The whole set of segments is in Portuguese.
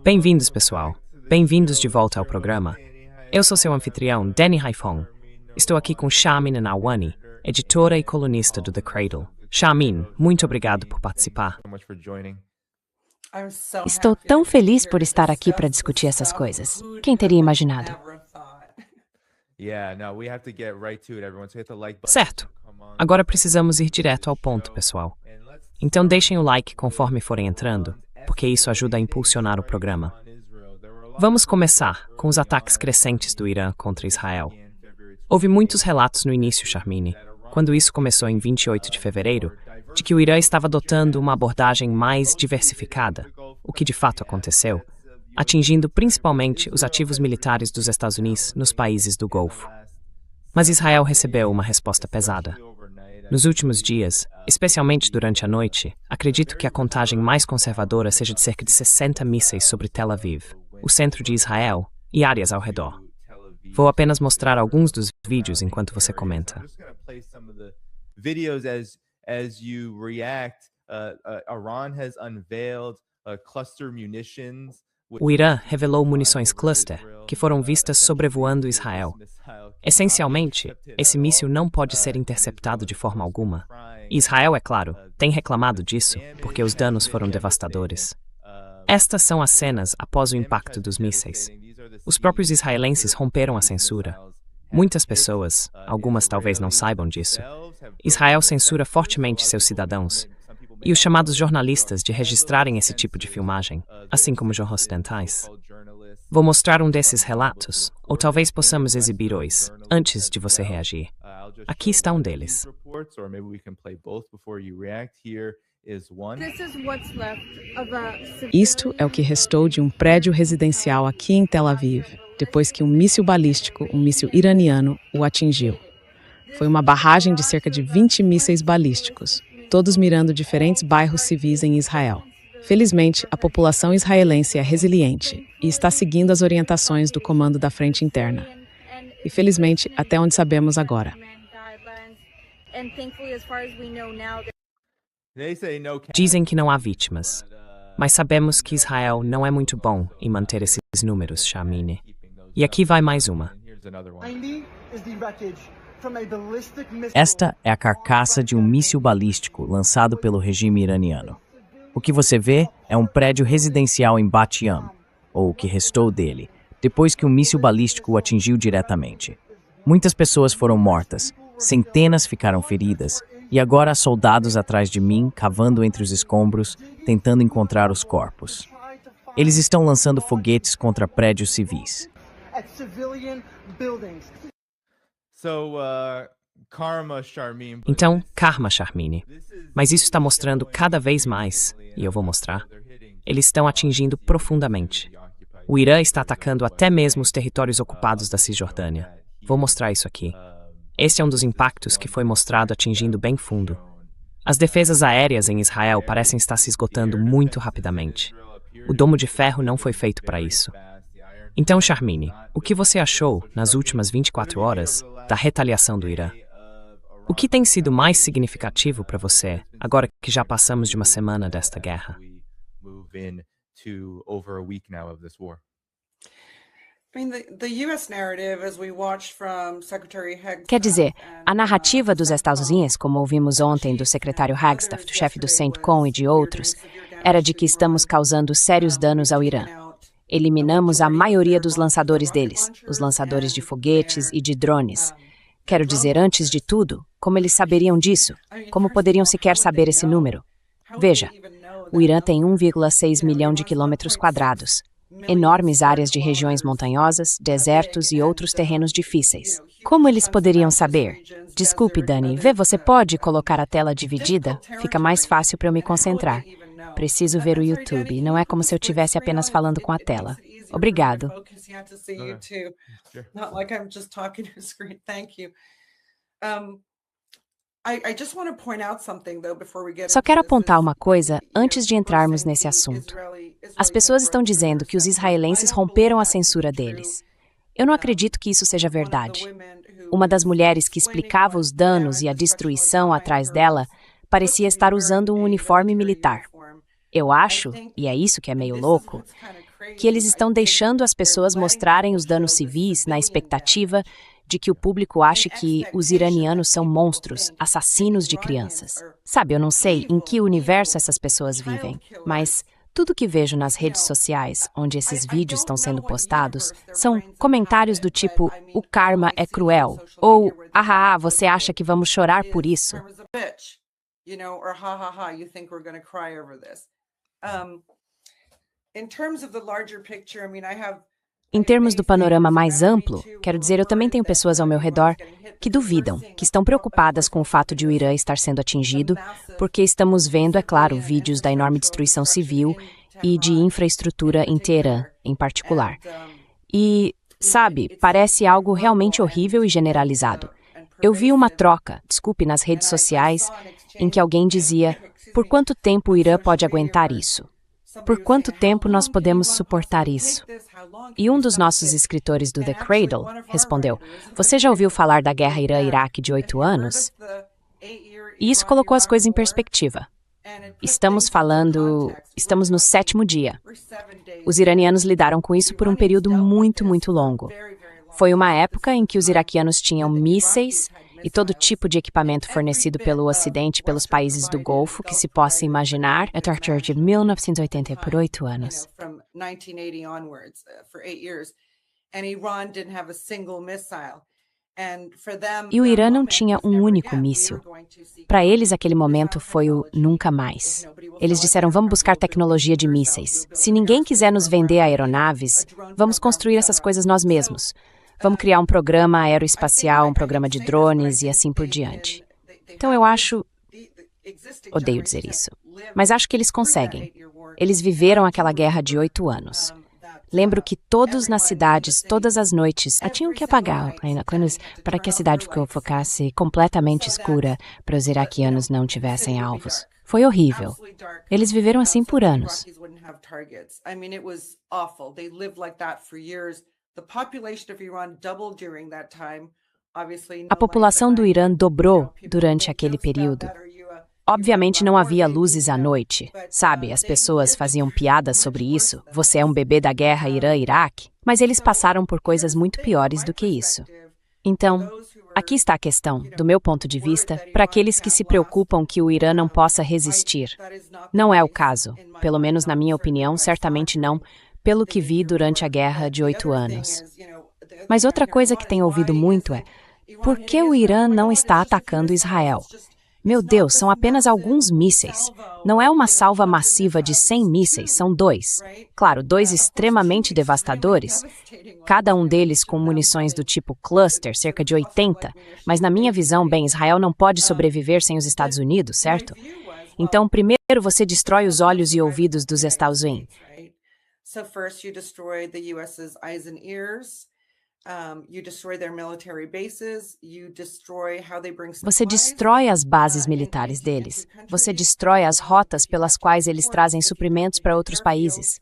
Bem-vindos, pessoal. Bem-vindos de volta ao programa. Eu sou seu anfitrião, Danny Haifong. Estou aqui com Charmin Awani, editora e colunista do The Cradle. Charmin, muito obrigado por participar. Estou tão feliz por estar aqui para discutir essas coisas. Quem teria imaginado? Certo. Agora precisamos ir direto ao ponto, pessoal. Então deixem o like conforme forem entrando, porque isso ajuda a impulsionar o programa. Vamos começar com os ataques crescentes do Irã contra Israel. Houve muitos relatos no início, Charmine, quando isso começou em 28 de fevereiro, de que o Irã estava adotando uma abordagem mais diversificada, o que de fato aconteceu, atingindo principalmente os ativos militares dos Estados Unidos nos países do Golfo. Mas Israel recebeu uma resposta pesada. Nos últimos dias, especialmente durante a noite, acredito que a contagem mais conservadora seja de cerca de 60 mísseis sobre Tel Aviv, o centro de Israel e áreas ao redor. Vou apenas mostrar alguns dos vídeos enquanto você comenta. O Irã revelou munições cluster que foram vistas sobrevoando Israel. Essencialmente, esse míssil não pode ser interceptado de forma alguma. E Israel, é claro, tem reclamado disso, porque os danos foram devastadores. Estas são as cenas após o impacto dos mísseis. Os próprios israelenses romperam a censura. Muitas pessoas, algumas talvez não saibam disso, Israel censura fortemente seus cidadãos, e os chamados jornalistas de registrarem esse tipo de filmagem, assim como os ocidentais. Vou mostrar um desses relatos, ou talvez possamos exibir dois, antes de você reagir. Aqui está um deles. Isto é o que restou de um prédio residencial aqui em Tel Aviv, depois que um míssil balístico, um míssil iraniano, o atingiu. Foi uma barragem de cerca de 20 mísseis balísticos, todos mirando diferentes bairros civis em Israel. Felizmente, a população israelense é resiliente e está seguindo as orientações do Comando da Frente Interna. E felizmente, até onde sabemos agora. Dizem que não há vítimas, mas sabemos que Israel não é muito bom em manter esses números, Charmine. E aqui vai mais uma. Esta é a carcaça de um míssil balístico lançado pelo regime iraniano. O que você vê é um prédio residencial em Bat Yam, ou o que restou dele, depois que um míssil balístico o atingiu diretamente. Muitas pessoas foram mortas, centenas ficaram feridas, e agora há soldados atrás de mim, cavando entre os escombros, tentando encontrar os corpos. Eles estão lançando foguetes contra prédios civis. Então, karma, Charmine. Mas isso está mostrando cada vez mais, e eu vou mostrar, eles estão atingindo profundamente. O Irã está atacando até mesmo os territórios ocupados da Cisjordânia. Vou mostrar isso aqui. Este é um dos impactos que foi mostrado atingindo bem fundo. As defesas aéreas em Israel parecem estar se esgotando muito rapidamente. O domo de ferro não foi feito para isso. Então, Charmine, o que você achou, nas últimas 24 horas, da retaliação do Irã? O que tem sido mais significativo para você, agora que já passamos de uma semana desta guerra? Quer dizer, a narrativa dos Estados Unidos, como ouvimos ontem do secretário Hagstaff, do chefe do CENTCOM e de outros, era de que estamos causando sérios danos ao Irã. Eliminamos a maioria dos lançadores deles, os lançadores de foguetes e de drones. Quero dizer, antes de tudo, como eles saberiam disso? Como poderiam sequer saber esse número? Veja, o Irã tem 1,6 milhão de quilômetros quadrados. Enormes áreas de regiões montanhosas, desertos e outros terrenos difíceis. Como eles poderiam saber? Desculpe, Dani, você pode colocar a tela dividida? Fica mais fácil para eu me concentrar. Preciso ver o YouTube, não é como se eu estivesse apenas falando com a tela. Obrigado. Só quero apontar uma coisa antes de entrarmos nesse assunto. As pessoas estão dizendo que os israelenses romperam a censura deles. Eu não acredito que isso seja verdade. Uma das mulheres que explicava os danos e a destruição atrás dela parecia estar usando um uniforme militar. Eu acho, e é isso que é meio louco, que eles estão deixando as pessoas mostrarem os danos civis na expectativa de que o público ache que os iranianos são monstros, assassinos de crianças. Sabe, eu não sei em que universo essas pessoas vivem, mas tudo que vejo nas redes sociais, onde esses vídeos estão sendo postados, são comentários do tipo, o karma é cruel, ou, você acha que vamos chorar por isso? Em termos do panorama mais amplo, quero dizer, eu também tenho pessoas ao meu redor que duvidam, que estão preocupadas com o fato de o Irã estar sendo atingido, porque estamos vendo, é claro, vídeos da enorme destruição civil e de infraestrutura em Teherã, em particular. E, sabe, parece algo realmente horrível e generalizado. Eu vi uma troca, nas redes sociais, em que alguém dizia, por quanto tempo o Irã pode aguentar isso? Por quanto tempo nós podemos suportar isso? E um dos nossos escritores do The Cradle respondeu, você já ouviu falar da guerra Irã-Iraque de 8 anos? E isso colocou as coisas em perspectiva. Estamos no 7º dia. Os iranianos lidaram com isso por um período muito, muito longo. Foi uma época em que os iraquianos tinham mísseis e todo tipo de equipamento fornecido pelo Ocidente, pelos países do Golfo, que se possa imaginar, a partir de 1980 por 8 anos. E o Irã não tinha um único míssil. Para eles, aquele momento foi o nunca mais. Eles disseram, vamos buscar tecnologia de mísseis. Se ninguém quiser nos vender aeronaves, vamos construir essas coisas nós mesmos. Vamos criar um programa aeroespacial, um programa de drones e assim por diante. Então eu acho... Odeio dizer isso. Mas acho que eles conseguem. Eles viveram aquela guerra de 8 anos. Lembro que todos nas cidades, todas as noites, tinham que apagar para que a cidade ficasse completamente escura, para os iraquianos não tivessem alvos. Foi horrível. Eles viveram assim por anos. A população do Irã dobrou durante aquele período. Obviamente não havia luzes à noite, sabe? As pessoas faziam piadas sobre isso. Você é um bebê da guerra Irã-Iraque. Mas eles passaram por coisas muito piores do que isso. Então, aqui está a questão, do meu ponto de vista, para aqueles que se preocupam que o Irã não possa resistir. Não é o caso, pelo menos na minha opinião, certamente não, pelo que vi durante a guerra de 8 anos. Mas outra coisa que tenho ouvido muito é, por que o Irã não está atacando Israel? Meu Deus, são apenas alguns mísseis. Não é uma salva massiva de 100 mísseis, são 2. Claro, 2 extremamente devastadores, cada um deles com munições do tipo cluster, cerca de 80. Mas na minha visão, Israel não pode sobreviver sem os Estados Unidos, certo? Então, primeiro você destrói os olhos e ouvidos dos Estados Unidos. So first you destroy the US's eyes and ears. Você destrói as bases militares deles. Você destrói as rotas pelas quais eles trazem suprimentos para outros países.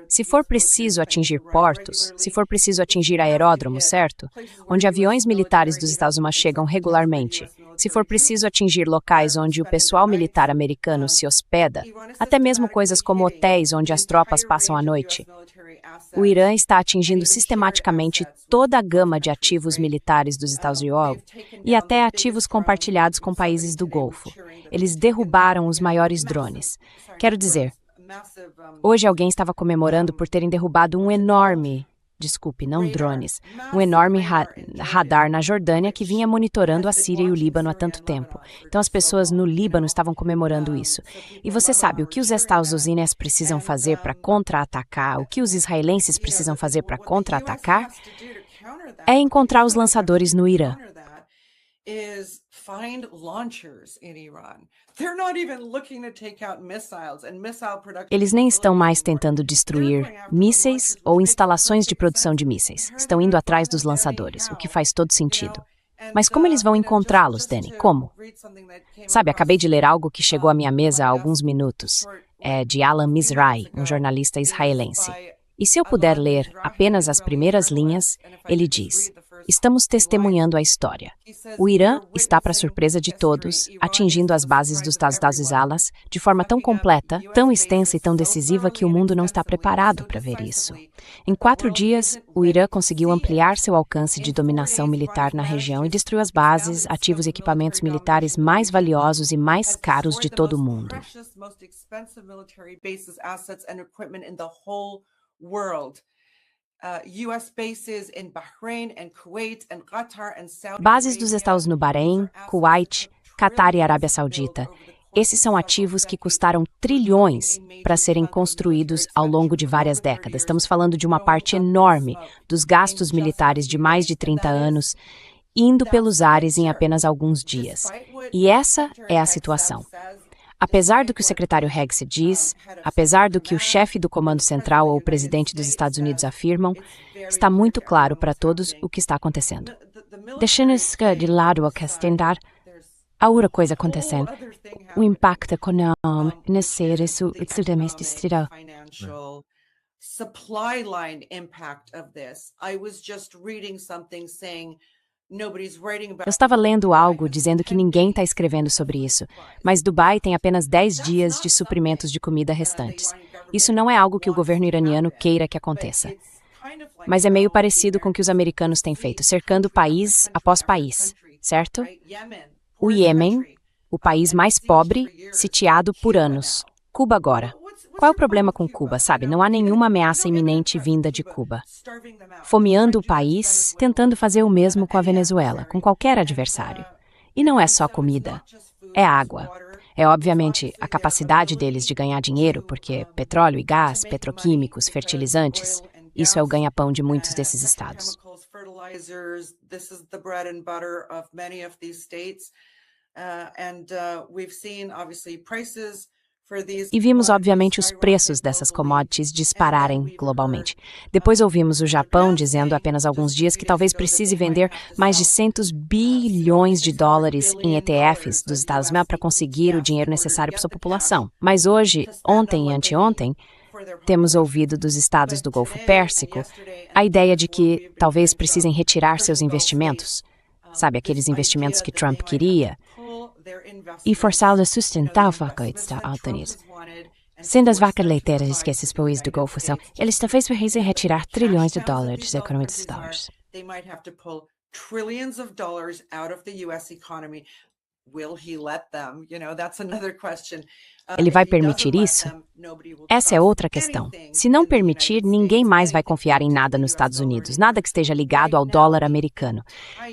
Se for preciso atingir portos, se for preciso atingir aeródromos, certo? Onde aviões militares dos Estados Unidos chegam regularmente. Se for preciso atingir locais onde o pessoal militar americano se hospeda, até mesmo coisas como hotéis onde as tropas passam a noite. O Irã está atingindo sistematicamente toda a gama de ativos militares dos Estados Unidos e até ativos compartilhados com países do Golfo. Eles derrubaram os maiores drones. Quero dizer, hoje alguém estava comemorando por terem derrubado um enorme radar na Jordânia que vinha monitorando a Síria e o Líbano há tanto tempo. Então as pessoas no Líbano estavam comemorando isso. E você sabe o que os Estados Unidos precisam fazer para contra-atacar, o que os israelenses precisam fazer para contra-atacar? É encontrar os lançadores no Irã. Eles nem estão mais tentando destruir mísseis ou instalações de produção de mísseis. Estão indo atrás dos lançadores, o que faz todo sentido. Mas como eles vão encontrá-los, Danny? Como? Sabe, acabei de ler algo que chegou à minha mesa há alguns minutos. É de Alan Mizrahi, um jornalista israelense. E se eu puder ler apenas as primeiras linhas, ele diz: Estamos testemunhando a história. O Irã está, para surpresa de todos, atingindo as bases dos Estados Alas de forma tão completa, tão extensa e tão decisiva que o mundo não está preparado para ver isso. Em 4 dias, o Irã conseguiu ampliar seu alcance de dominação militar na região e destruiu as bases, ativos e equipamentos militares mais valiosos e mais caros de todo o mundo. Bases dos Estados no Bahrein, Kuwait, Catar e Arábia Saudita. Esses são ativos que custaram trilhões para serem construídos ao longo de várias décadas. Estamos falando de uma parte enorme dos gastos militares de mais de 30 anos, indo pelos ares em apenas alguns dias. E essa é a situação. Apesar do que o secretário Hegseth diz, apesar do que o chefe do Comando Central ou o presidente dos Estados Unidos afirmam, está muito claro para todos o que está acontecendo. Deixando-nos de lado a questão há outra coisa acontecendo. O impacto econômico nesse absolutamente distrital. Supply line impact of this. I was just reading something saying eu estava lendo algo dizendo que ninguém está escrevendo sobre isso, mas Dubai tem apenas 10 dias de suprimentos de comida restantes. Isso não é algo que o governo iraniano queira que aconteça. Mas é meio parecido com o que os americanos têm feito, cercando país após país, certo? O Iêmen, o país mais pobre, sitiado por anos. Cuba agora. Qual é o problema com Cuba, sabe? Não há nenhuma ameaça iminente vinda de Cuba. Fomeando o país, tentando fazer o mesmo com a Venezuela, com qualquer adversário. E não é só comida, é água. É, obviamente, a capacidade deles de ganhar dinheiro, porque petróleo e gás, petroquímicos, fertilizantes, isso é o ganha-pão de muitos desses estados. E vimos, obviamente, os preços dessas commodities dispararem globalmente. Depois ouvimos o Japão dizendo há apenas alguns dias que talvez precise vender mais de $100 bilhões em ETFs dos Estados Unidos para conseguir o dinheiro necessário para sua população. Mas hoje, ontem e anteontem, temos ouvido dos estados do Golfo Pérsico a ideia de que talvez precisem retirar seus investimentos, sabe, aqueles investimentos que Trump queria, e forçá-los a sustentar o pacote da Alta Unidos. Sendo as vacas leiteiras que esses países do Golfo são, eles talvez precisem retirar trilhões de dólares da economia dos Estados. Ele vai permitir isso? Essa é outra questão. Se não permitir, ninguém mais vai confiar em nada nos Estados Unidos, nada que esteja ligado ao dólar americano.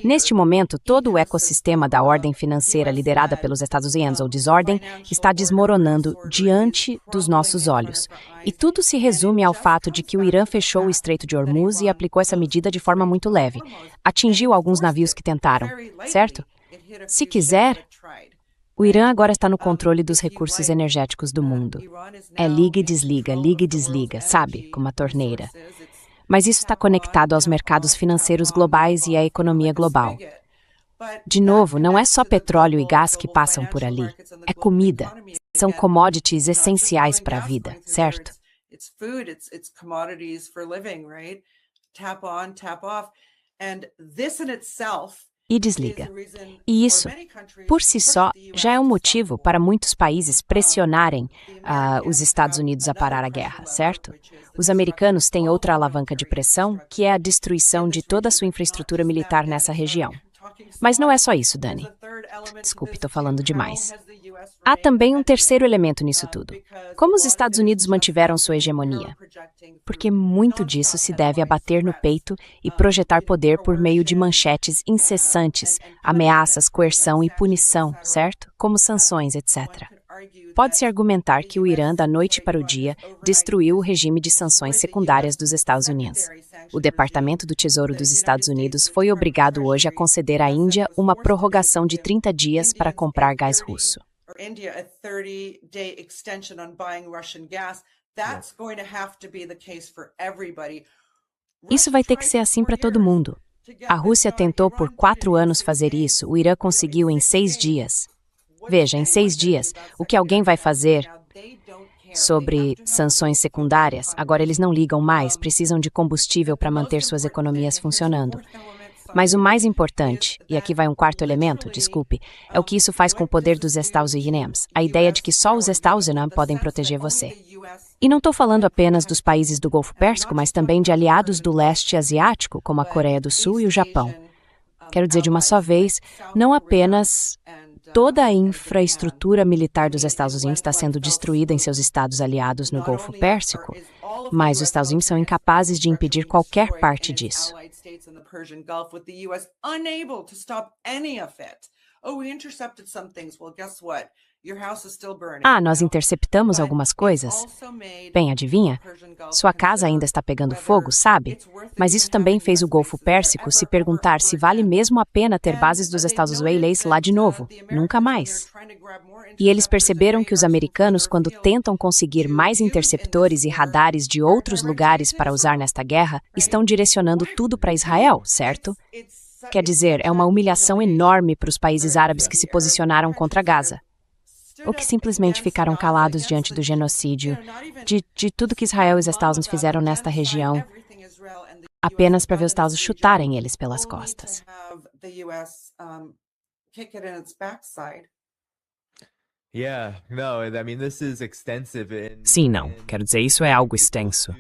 Neste momento, todo o ecossistema da ordem financeira liderada pelos Estados Unidos, ou desordem, está desmoronando diante dos nossos olhos. E tudo se resume ao fato de que o Irã fechou o Estreito de Hormuz e aplicou essa medida de forma muito leve. Atingiu alguns navios que tentaram, certo? Se quiser, o Irã agora está no controle dos recursos energéticos do mundo. É liga e desliga, sabe? Como a torneira. Mas isso está conectado aos mercados financeiros globais e à economia global. De novo, não é só petróleo e gás que passam por ali. É comida. São commodities essenciais para a vida, certo? E desliga. E isso, por si só, já é um motivo para muitos países pressionarem os Estados Unidos a parar a guerra, certo? Os americanos têm outra alavanca de pressão, que é a destruição de toda a sua infraestrutura militar nessa região. Mas não é só isso, Dani. Desculpe, estou falando demais. Há também um terceiro elemento nisso tudo. Como os Estados Unidos mantiveram sua hegemonia? Porque muito disso se deve a bater no peito e projetar poder por meio de manchetes incessantes, ameaças, coerção e punição, certo? Como sanções, etc. Pode-se argumentar que o Irã, da noite para o dia, destruiu o regime de sanções secundárias dos Estados Unidos. O Departamento do Tesouro dos Estados Unidos foi obrigado hoje a conceder à Índia uma prorrogação de 30 dias para comprar gás russo. Isso vai ter que ser assim para todo mundo. A Rússia tentou por 4 anos fazer isso, o Irã conseguiu em 6 dias. Veja, em 6 dias, o que alguém vai fazer sobre sanções secundárias, agora eles não ligam mais, precisam de combustível para manter suas economias funcionando. Mas o mais importante, e aqui vai um quarto elemento, desculpe, é o que isso faz com o poder dos Estados Unidos, a ideia de que só os Estados Unidos podem proteger você. E não estou falando apenas dos países do Golfo Pérsico, mas também de aliados do leste asiático, como a Coreia do Sul e o Japão. Quero dizer de uma só vez, não apenas toda a infraestrutura militar dos Estados Unidos está sendo destruída em seus estados aliados no Golfo Pérsico, mas os Estados Unidos são incapazes de impedir qualquer parte disso. Nós interceptamos algumas coisas. Bem, adivinha? Sua casa ainda está pegando fogo, sabe? Mas isso também fez o Golfo Pérsico se perguntar se vale mesmo a pena ter bases dos Estados Unidos lá de novo. Nunca mais. E eles perceberam que os americanos, quando tentam conseguir mais interceptores e radares de outros lugares para usar nesta guerra, estão direcionando tudo para Israel, certo? Quer dizer, é uma humilhação enorme para os países árabes que se posicionaram contra Gaza. Ou que simplesmente ficaram calados diante do genocídio, de tudo que Israel e os Estados Unidos fizeram nesta região, apenas para ver os Estados Unidos chutarem eles pelas costas. Sim, não. Quero dizer, isso é algo extenso.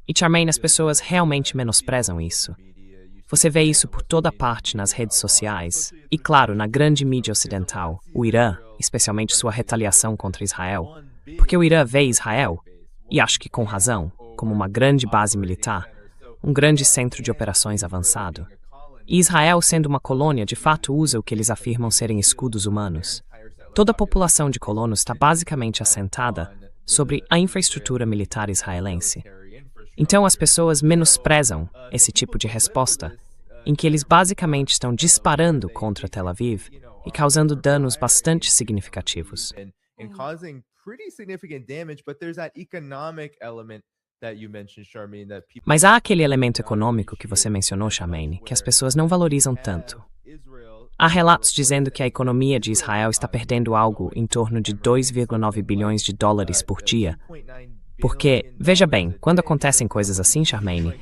E, Charmaine, as pessoas realmente menosprezam isso. Você vê isso por toda parte nas redes sociais e, claro, na grande mídia ocidental, o Irã, especialmente sua retaliação contra Israel, porque o Irã vê Israel, e acho que com razão, como uma grande base militar, um grande centro de operações avançado. E Israel, sendo uma colônia, de fato usa o que eles afirmam serem escudos humanos. Toda a população de colonos está basicamente assentada sobre a infraestrutura militar israelense. Então as pessoas menosprezam esse tipo de resposta, em que eles basicamente estão disparando contra Tel Aviv e causando danos bastante significativos. Mas há aquele elemento econômico que você mencionou, Charmaine, que as pessoas não valorizam tanto. Há relatos dizendo que a economia de Israel está perdendo algo em torno de 2,9 bilhões de dólares por dia. Porque, veja bem, quando acontecem coisas assim, Charmaine,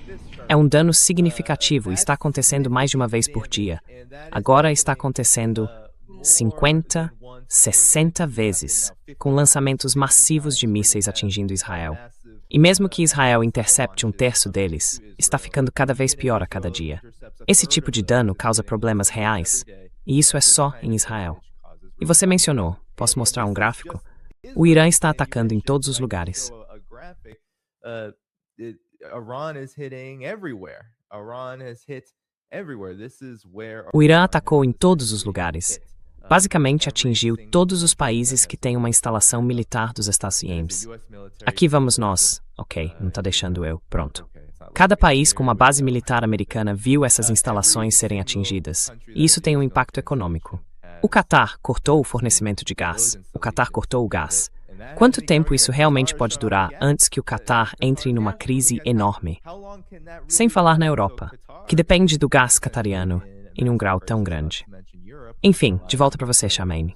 é um dano significativo e está acontecendo mais de uma vez por dia. Agora está acontecendo 50, 60 vezes, com lançamentos massivos de mísseis atingindo Israel. E mesmo que Israel intercepte um terço deles, está ficando cada vez pior a cada dia. Esse tipo de dano causa problemas reais, e isso é só em Israel. E você mencionou, posso mostrar um gráfico? O Irã está atacando em todos os lugares. O Irã atacou em todos os lugares. Basicamente atingiu todos os países que têm uma instalação militar dos Estados Unidos. Aqui vamos nós. Ok, não está deixando eu. Pronto. Cada país com uma base militar americana viu essas instalações serem atingidas, e isso tem um impacto econômico. O Catar cortou o fornecimento de gás. O Catar cortou o gás. Quanto tempo isso realmente pode durar antes que o Catar entre numa crise enorme? Sem falar na Europa, que depende do gás catariano em um grau tão grande. Enfim, de volta para você, Charmaine.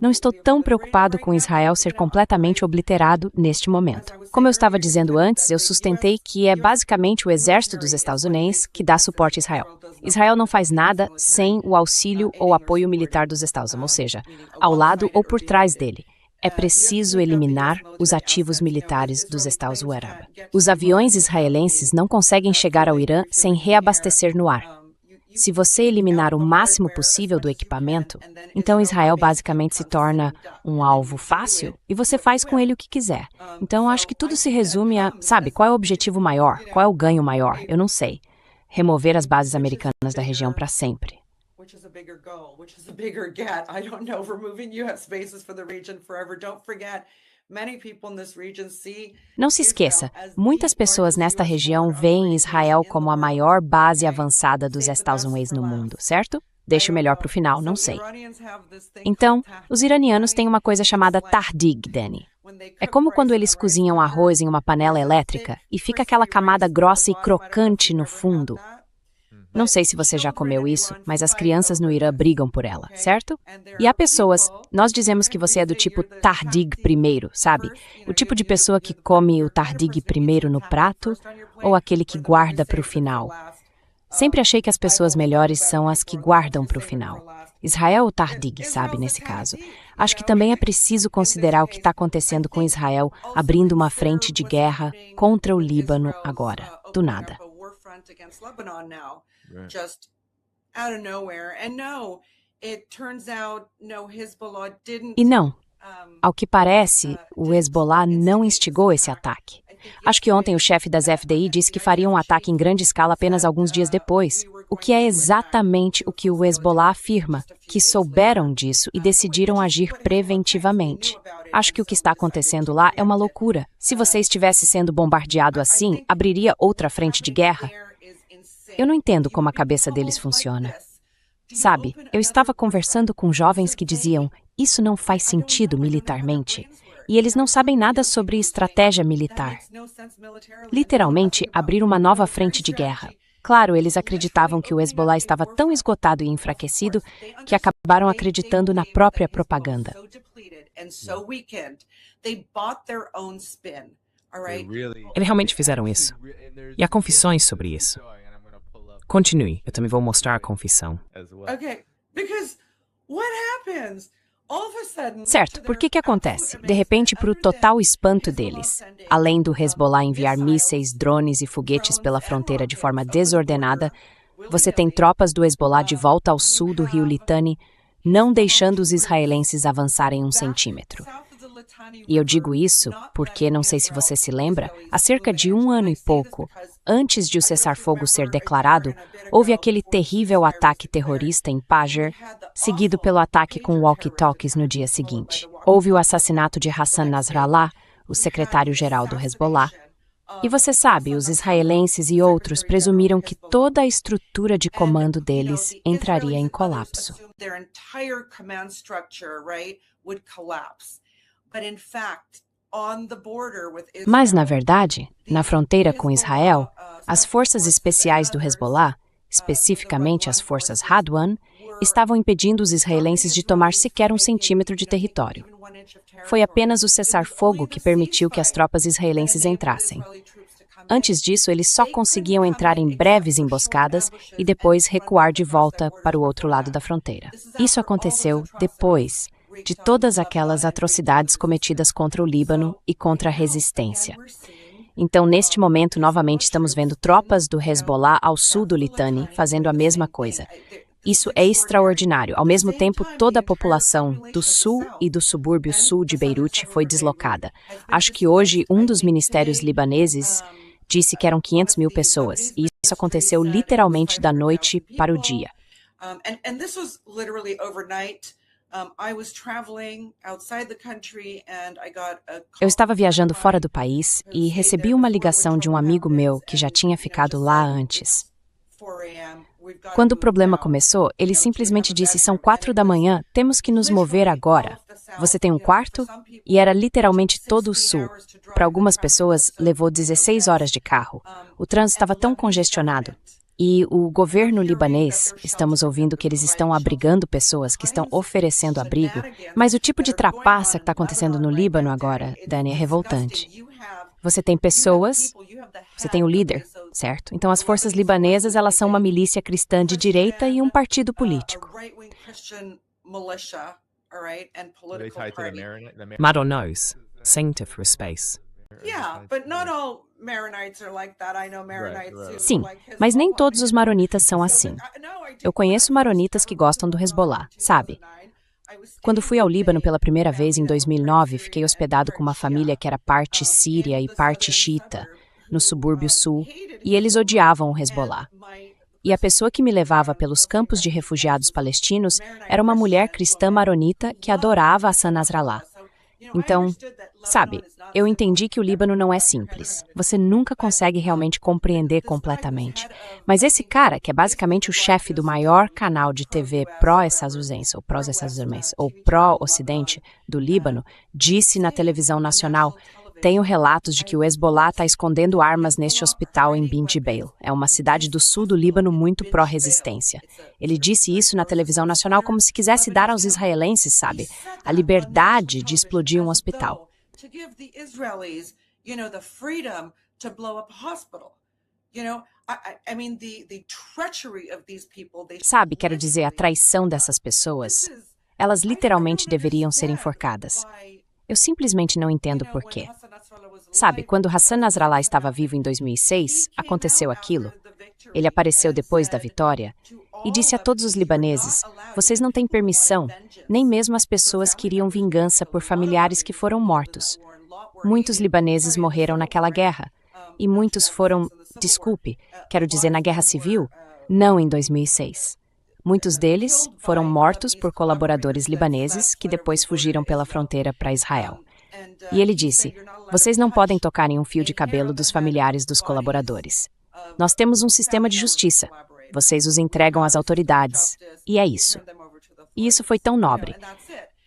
Não estou tão preocupado com Israel ser completamente obliterado neste momento. Como eu estava dizendo antes, eu sustentei que é basicamente o exército dos Estados Unidos que dá suporte a Israel. Israel não faz nada sem o auxílio ou apoio militar dos Estados Unidos, ou seja, ao lado ou por trás dele. É preciso eliminar os ativos militares dos Estados Unidos. Os aviões israelenses não conseguem chegar ao Irã sem reabastecer no ar. Se você eliminar o máximo possível do equipamento, então Israel basicamente se torna um alvo fácil e você faz com ele o que quiser. Então acho que tudo se resume a, sabe, qual é o objetivo maior? Qual é o ganho maior? Eu não sei. Remover as bases americanas da região para sempre. Não se esqueça, muitas pessoas nesta região veem Israel como a maior base avançada dos Estados Unidos no mundo, certo? Deixo melhor para o final, não sei. Então, os iranianos têm uma coisa chamada tahdig, Danny. É como quando eles cozinham arroz em uma panela elétrica e fica aquela camada grossa e crocante no fundo. Não sei se você já comeu isso, mas as crianças no Irã brigam por ela, certo? E há pessoas, nós dizemos que você é do tipo tardig primeiro, sabe? O tipo de pessoa que come o tardig primeiro no prato ou aquele que guarda para o final. Sempre achei que as pessoas melhores são as que guardam para o final. Israel ou tardig, sabe, nesse caso. Acho que também é preciso considerar o que está acontecendo com Israel abrindo uma frente de guerra contra o Líbano agora, do nada. E não, ao que parece, o Hezbollah não instigou esse ataque. Acho que ontem o chefe das FDI disse que faria um ataque em grande escala apenas alguns dias depois, o que é exatamente o que o Hezbollah afirma, que souberam disso e decidiram agir preventivamente. Acho que o que está acontecendo lá é uma loucura. Se você estivesse sendo bombardeado assim, abriria outra frente de guerra? Eu não entendo como a cabeça deles funciona. Sabe, eu estava conversando com jovens que diziam, isso não faz sentido militarmente. E eles não sabem nada sobre estratégia militar. Literalmente, abrir uma nova frente de guerra. Claro, eles acreditavam que o Hezbollah estava tão esgotado e enfraquecido que acabaram acreditando na própria propaganda. Eles realmente fizeram isso. E há confissões sobre isso. Continue, eu também vou mostrar a confissão. Certo, por que acontece? De repente, para o total espanto deles, além do Hezbollah enviar mísseis, drones e foguetes pela fronteira de forma desordenada, você tem tropas do Hezbollah de volta ao sul do rio Litani, não deixando os israelenses avançarem 1 centímetro. E eu digo isso porque, não sei se você se lembra, há cerca de 1 ano e pouco, antes de o cessar-fogo ser declarado, houve aquele terrível ataque terrorista em Pajer, seguido pelo ataque com walkie-talkies no dia seguinte. Houve o assassinato de Hassan Nasrallah, o secretário-geral do Hezbollah. E você sabe, os israelenses e outros presumiram que toda a estrutura de comando deles entraria em colapso. Mas, na verdade, na fronteira com Israel, as forças especiais do Hezbollah, especificamente as forças Radwan, estavam impedindo os israelenses de tomar sequer 1 centímetro de território. Foi apenas o cessar-fogo que permitiu que as tropas israelenses entrassem. Antes disso, eles só conseguiam entrar em breves emboscadas e depois recuar de volta para o outro lado da fronteira. Isso aconteceu depois de todas aquelas atrocidades cometidas contra o Líbano e contra a resistência. Então, neste momento, novamente estamos vendo tropas do Hezbollah ao sul do Litani fazendo a mesma coisa. Isso é extraordinário. Ao mesmo tempo, toda a população do sul e do subúrbio sul de Beirute foi deslocada. Acho que hoje um dos ministérios libaneses disse que eram 500 mil pessoas. E isso aconteceu literalmente da noite para o dia. Eu estava viajando fora do país e recebi uma ligação de um amigo meu que já tinha ficado lá antes. Quando o problema começou, ele simplesmente disse, são 4 da manhã, temos que nos mover agora. Você tem um quarto? E era literalmente todo o sul. Para algumas pessoas, levou 16 horas de carro. O trânsito estava tão congestionado. E o governo libanês, estamos ouvindo que eles estão abrigando pessoas que estão oferecendo abrigo, mas o tipo de trapaça que está acontecendo no Líbano agora, Dani, é revoltante. Você tem pessoas, você tem o líder, certo? Então as forças libanesas, elas são uma milícia cristã de direita e um partido político. Maronos, Saint for Space. Sim, mas nem todos os maronitas são assim. Eu conheço maronitas que gostam do Hezbollah, sabe? Quando fui ao Líbano pela primeira vez em 2009, fiquei hospedado com uma família que era parte síria e parte xiita, no subúrbio sul, e eles odiavam o Hezbollah. E a pessoa que me levava pelos campos de refugiados palestinos era uma mulher cristã maronita que adorava Hassan Nasrallah. Então, sabe, eu entendi que o Líbano não é simples. Você nunca consegue realmente compreender completamente. Mas esse cara, que é basicamente o chefe do maior canal de TV pró-estadunidense, ou pró-Ocidente do Líbano, disse na televisão nacional, Tenho relatos de que o Hezbollah está escondendo armas neste hospital em Bint Jbeil. É uma cidade do sul do Líbano muito pró-resistência. Ele disse isso na televisão nacional como se quisesse dar aos israelenses, sabe, a liberdade de explodir um hospital. Sabe, quero dizer, a traição dessas pessoas. Elas literalmente deveriam ser enforcadas. Eu simplesmente não entendo por quê. Sabe, quando Hassan Nasrallah estava vivo em 2006, aconteceu aquilo. Ele apareceu depois da vitória e disse a todos os libaneses: vocês não têm permissão, nem mesmo as pessoas que queriam vingança por familiares que foram mortos. Muitos libaneses morreram naquela guerra. E muitos foram, desculpe, quero dizer na guerra civil, não em 2006. Muitos deles foram mortos por colaboradores libaneses que depois fugiram pela fronteira para Israel. E ele disse: vocês não podem tocar em um fio de cabelo dos familiares dos colaboradores. Nós temos um sistema de justiça. Vocês os entregam às autoridades. E é isso. E isso foi tão nobre.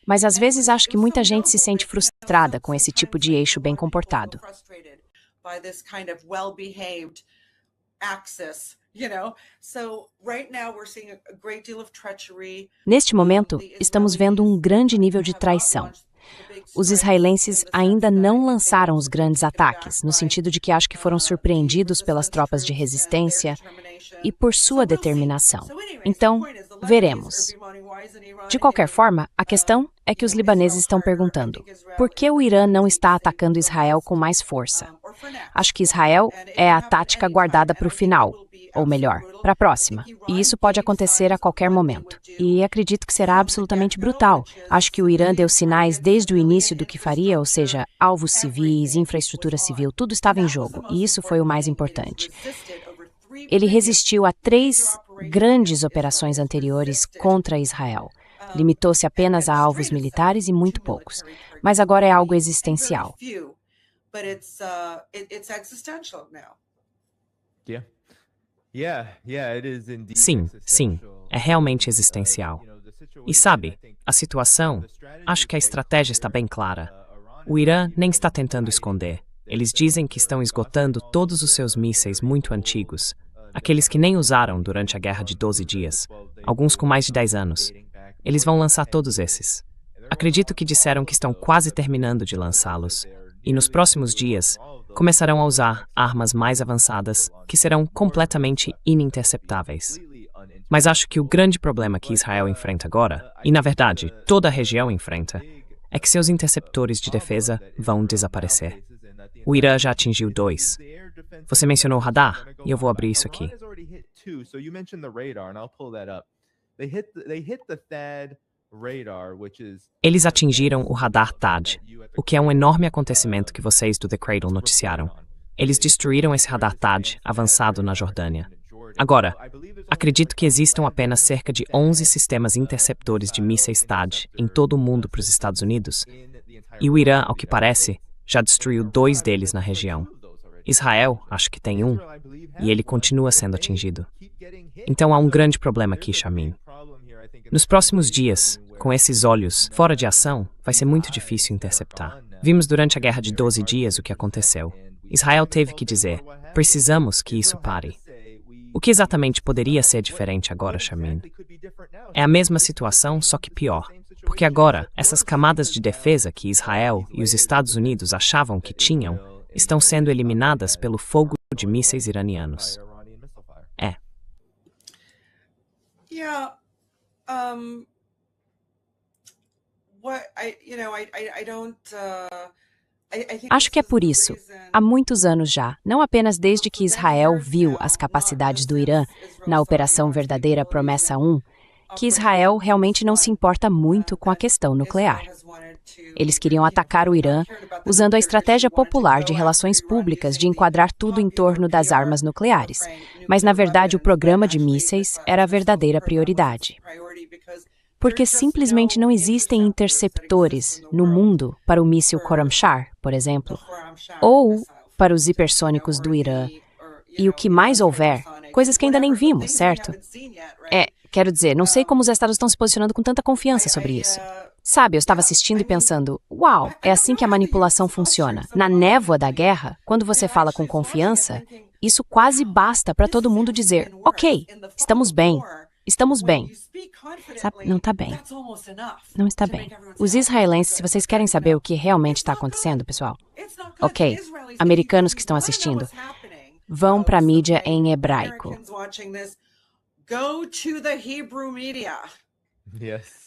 Mas às vezes acho que muita gente se sente frustrada com esse tipo de eixo bem comportado. Neste momento, estamos vendo um grande nível de traição. Os israelenses ainda não lançaram os grandes ataques, no sentido de que acho que foram surpreendidos pelas tropas de resistência e por sua determinação. Então, veremos. De qualquer forma, a questão é que os libaneses estão perguntando: por que o Irã não está atacando Israel com mais força? Acho que Israel é a tática guardada para o final, ou melhor, para a próxima. E isso pode acontecer a qualquer momento. E acredito que será absolutamente brutal. Acho que o Irã deu sinais desde o início do que faria, ou seja, alvos civis, infraestrutura civil, tudo estava em jogo. E isso foi o mais importante. Ele resistiu a 3 grandes operações anteriores contra Israel. Limitou-se apenas a alvos militares e muito poucos. Mas agora é algo existencial. Sim, é realmente existencial. E sabe, a situação, acho que a estratégia está bem clara. O Irã nem está tentando esconder. Eles dizem que estão esgotando todos os seus mísseis muito antigos, aqueles que nem usaram durante a Guerra de 12 Dias, alguns com mais de 10 anos. Eles vão lançar todos esses. Acredito que disseram que estão quase terminando de lançá-los, e nos próximos dias começarão a usar armas mais avançadas que serão completamente ininterceptáveis. Mas acho que o grande problema que Israel enfrenta agora, e na verdade toda a região enfrenta, é que seus interceptores de defesa vão desaparecer. O Irã já atingiu 2. Você mencionou o radar, e eu vou abrir isso aqui. Eles atingiram o radar THAAD, o que é um enorme acontecimento que vocês do The Cradle noticiaram. Eles destruíram esse radar THAAD avançado na Jordânia. Agora, acredito que existam apenas cerca de 11 sistemas interceptores de mísseis THAAD em todo o mundo para os Estados Unidos, e o Irã, ao que parece, já destruiu 2 deles na região. Israel, acho que tem 1, e ele continua sendo atingido. Então há um grande problema aqui, Shamin. Nos próximos dias, com esses olhos fora de ação, vai ser muito difícil interceptar. Vimos durante a Guerra de 12 Dias o que aconteceu. Israel teve que dizer: precisamos que isso pare. O que exatamente poderia ser diferente agora, Shamin? É a mesma situação, só que pior. Porque agora, essas camadas de defesa que Israel e os Estados Unidos achavam que tinham, estão sendo eliminadas pelo fogo de mísseis iranianos. Acho que é por isso, há muitos anos já, não apenas desde que Israel viu as capacidades do Irã na Operação Verdadeira Promessa 1, que Israel realmente não se importa muito com a questão nuclear. Eles queriam atacar o Irã usando a estratégia popular de relações públicas de enquadrar tudo em torno das armas nucleares, mas na verdade o programa de mísseis era a verdadeira prioridade. Porque simplesmente não existem interceptores no mundo para o míssil Khorramshahr, por exemplo, ou para os hipersônicos do Irã. E o que mais houver, coisas que ainda nem vimos, certo? Quero dizer, não sei como os Estados estão se posicionando com tanta confiança sobre isso. Sabe, eu estava assistindo e pensando, uau, é assim que a manipulação funciona. Na névoa da guerra, quando você fala com confiança, isso quase basta para todo mundo dizer, ok, estamos bem, estamos bem. Sabe, não está bem. Não está bem. Os israelenses, se vocês querem saber o que realmente está acontecendo, pessoal, ok, americanos que estão assistindo, vão para a mídia em hebraico.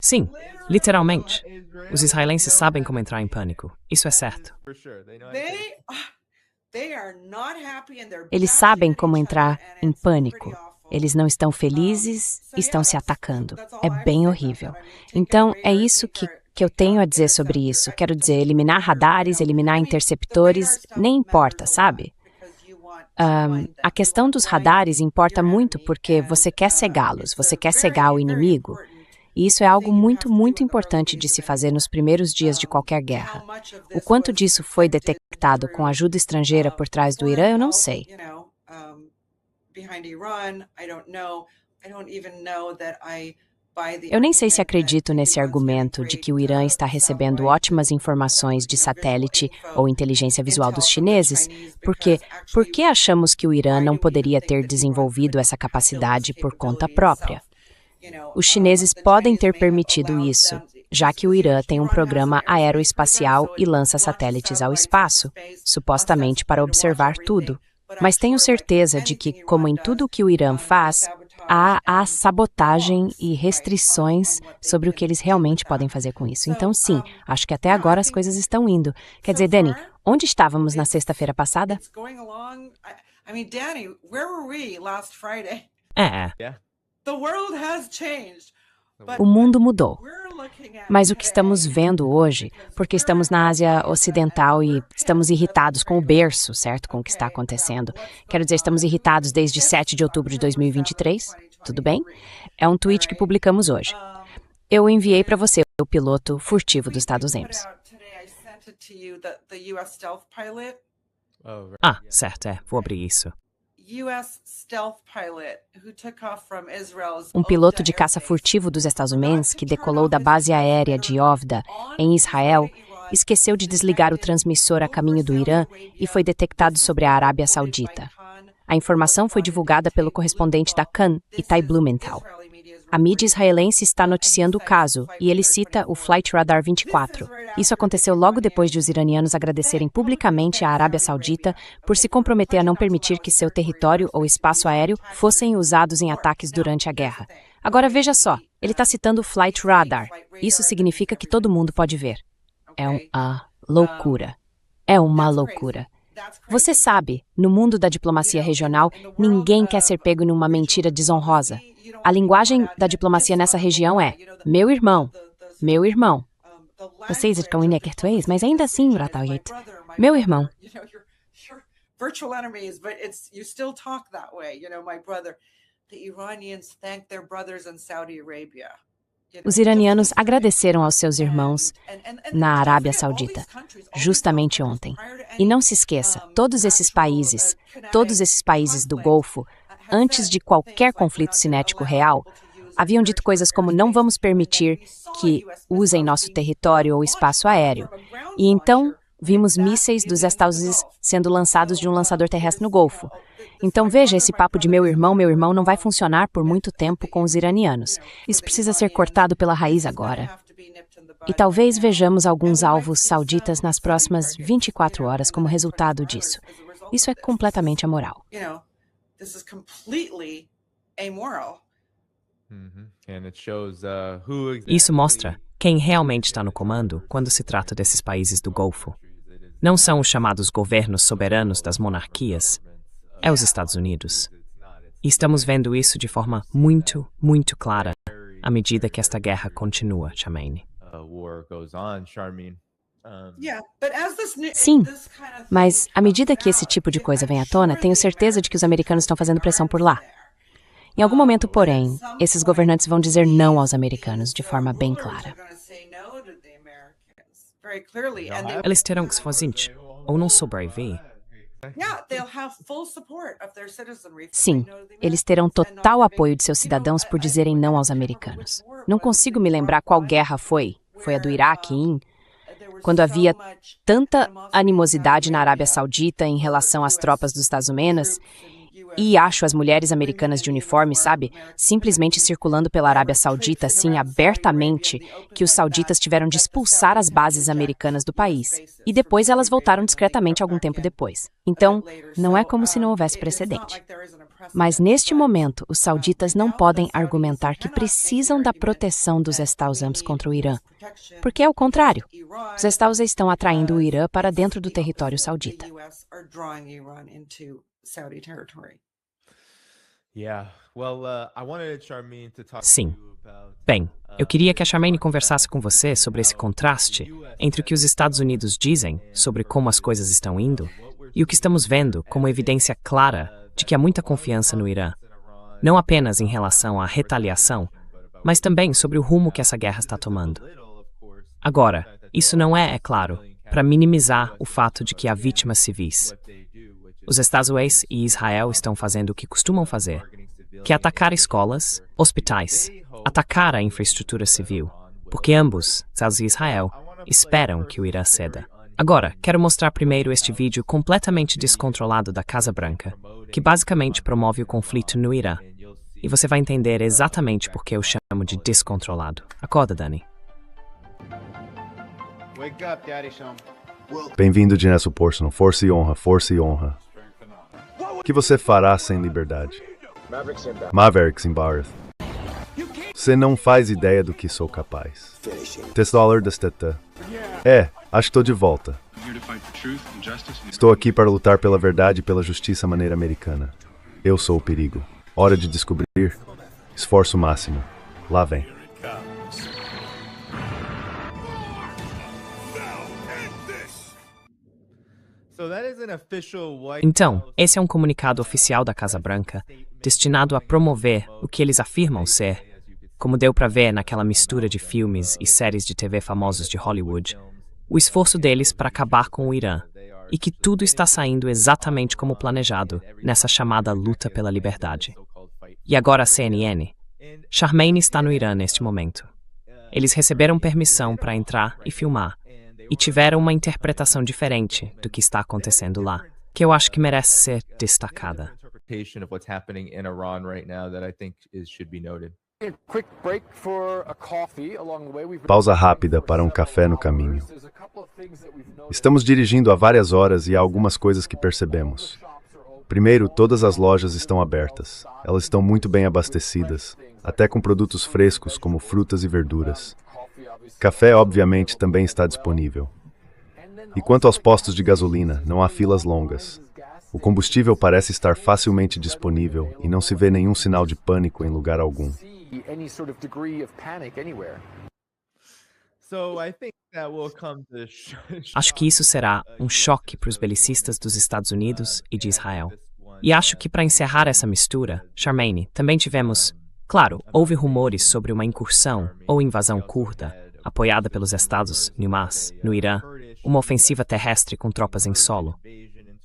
Sim, literalmente. Os israelenses sabem como entrar em pânico. Isso é certo. Eles sabem como entrar em pânico. Eles não estão felizes, estão se atacando. É bem horrível. Então, é isso que eu tenho a dizer sobre isso. Quero dizer, eliminar radares, eliminar interceptores, nem importa, sabe? A questão dos radares importa muito porque você quer cegá-los, você quer cegar o inimigo. E isso é algo muito, muito importante de se fazer nos primeiros dias de qualquer guerra. O quanto disso foi detectado com ajuda estrangeira por trás do Irã, eu não sei. Eu nem sei se acredito nesse argumento de que o Irã está recebendo ótimas informações de satélite ou inteligência visual dos chineses, porque por que achamos que o Irã não poderia ter desenvolvido essa capacidade por conta própria? Os chineses podem ter permitido isso, já que o Irã tem um programa aeroespacial e lança satélites ao espaço, supostamente para observar tudo. Mas tenho certeza de que, como em tudo o que o Irã faz, há sabotagem e restrições sobre o que eles realmente podem fazer com isso. Então, sim, acho que até agora as coisas estão indo. Quer dizer, Dani, onde estávamos na sexta-feira passada? O mundo mudou. Mas o que estamos vendo hoje, porque estamos na Ásia Ocidental e estamos irritados com o berço, certo? Com o que está acontecendo. Quero dizer, estamos irritados desde 7 de outubro de 2023, tudo bem? É um tweet que publicamos hoje. Eu enviei para você o piloto furtivo dos Estados Unidos. Certo, vou abrir isso. Um piloto de caça furtivo dos Estados Unidos que decolou da base aérea de Ovda, em Israel, esqueceu de desligar o transmissor a caminho do Irã e foi detectado sobre a Arábia Saudita. A informação foi divulgada pelo correspondente da Kan, Itai Blumenthal. A mídia israelense está noticiando o caso e ele cita o Flight Radar 24. Isso aconteceu logo depois de os iranianos agradecerem publicamente à Arábia Saudita por se comprometer a não permitir que seu território ou espaço aéreo fossem usados em ataques durante a guerra. Agora veja só, ele está citando o Flight Radar. Isso significa que todo mundo pode ver. É uma loucura. É uma loucura. Você sabe, no mundo da diplomacia regional, ninguém quer ser pego numa mentira desonrosa. A linguagem da diplomacia nessa região é meu irmão, meu irmão. Vocês estão inequertuês, mas ainda assim, Rataujet, meu irmão. Os iranianos agradeceram aos seus irmãos na Arábia Saudita, justamente ontem. E não se esqueça, todos esses países do Golfo, antes de qualquer conflito cinético real, haviam dito coisas como não vamos permitir que usem nosso território ou espaço aéreo. E então vimos mísseis dos Estados Unidos sendo lançados de um lançador terrestre no Golfo. Então veja, esse papo de meu irmão não vai funcionar por muito tempo com os iranianos. Isso precisa ser cortado pela raiz agora. E talvez vejamos alguns alvos sauditas nas próximas 24 horas como resultado disso. Isso é completamente amoral. Isso mostra quem realmente está no comando quando se trata desses países do Golfo. Não são os chamados governos soberanos das monarquias, é os Estados Unidos. E estamos vendo isso de forma muito, muito clara à medida que esta guerra continua, Charmaine. Sim, mas à medida que esse tipo de coisa vem à tona, tenho certeza de que os americanos estão fazendo pressão por lá. Em algum momento, porém, esses governantes vão dizer não aos americanos de forma bem clara. Eles terão que se fazer ou não sobreviver. Sim, eles terão total apoio de seus cidadãos por dizerem não aos americanos. Não consigo me lembrar qual guerra foi. foi a do Iraque, quando havia tanta animosidade na Arábia Saudita em relação às tropas dos Estados Unidos, e acho as mulheres americanas de uniforme, sabe, simplesmente circulando pela Arábia Saudita, assim, abertamente, que os sauditas tiveram de expulsar as bases americanas do país. E depois elas voltaram discretamente algum tempo depois. Então, não é como se não houvesse precedente. Mas neste momento, os sauditas não podem argumentar que precisam da proteção dos Estados Unidos contra o Irã, porque é o contrário. Os Estados Unidos estão atraindo o Irã para dentro do território saudita. Sim. Bem, eu queria que a Charmaine conversasse com você sobre esse contraste entre o que os Estados Unidos dizem sobre como as coisas estão indo e o que estamos vendo como evidência clara de que há muita confiança no Irã, não apenas em relação à retaliação, mas também sobre o rumo que essa guerra está tomando. Agora, isso não é claro, para minimizar o fato de que há vítimas civis. Os Estados Unidos e Israel estão fazendo o que costumam fazer, que é atacar escolas, hospitais, atacar a infraestrutura civil, porque ambos, Estados Unidos e Israel, esperam que o Irã ceda. Agora, quero mostrar primeiro este vídeo completamente descontrolado da Casa Branca, que basicamente promove o conflito no Irã. E você vai entender exatamente por que eu chamo de descontrolado. Acorda, Dani. Bem-vindo de Nesso Porcino. Força e honra, força e honra. O que você fará sem liberdade? Mavericks em Barth. Você não faz ideia do que sou capaz. $10 desteta. Acho que estou de volta. Estou aqui para lutar pela verdade e pela justiça à maneira americana. Eu sou o perigo. Hora de descobrir. Esforço máximo. Lá vem. Então, esse é um comunicado oficial da Casa Branca, destinado a promover o que eles afirmam ser, como deu para ver naquela mistura de filmes e séries de TV famosos de Hollywood, o esforço deles para acabar com o Irã, e que tudo está saindo exatamente como planejado nessa chamada luta pela liberdade. E agora a CNN. Charmaine está no Irã neste momento. Eles receberam permissão para entrar e filmar, e tiveram uma interpretação diferente do que está acontecendo lá, que eu acho que merece ser destacada. Pausa rápida para um café no caminho. Estamos dirigindo há várias horas e há algumas coisas que percebemos. Primeiro, todas as lojas estão abertas. Elas estão muito bem abastecidas, até com produtos frescos como frutas e verduras. Café, obviamente, também está disponível. E quanto aos postos de gasolina, não há filas longas. O combustível parece estar facilmente disponível e não se vê nenhum sinal de pânico em lugar algum. Acho que isso será um choque para os belicistas dos Estados Unidos e de Israel. E acho que para encerrar essa mistura, Charmaine, também tivemos... Claro, houve rumores sobre uma incursão ou invasão curda, apoiada pelos Estados Unidos no Irã, uma ofensiva terrestre com tropas em solo.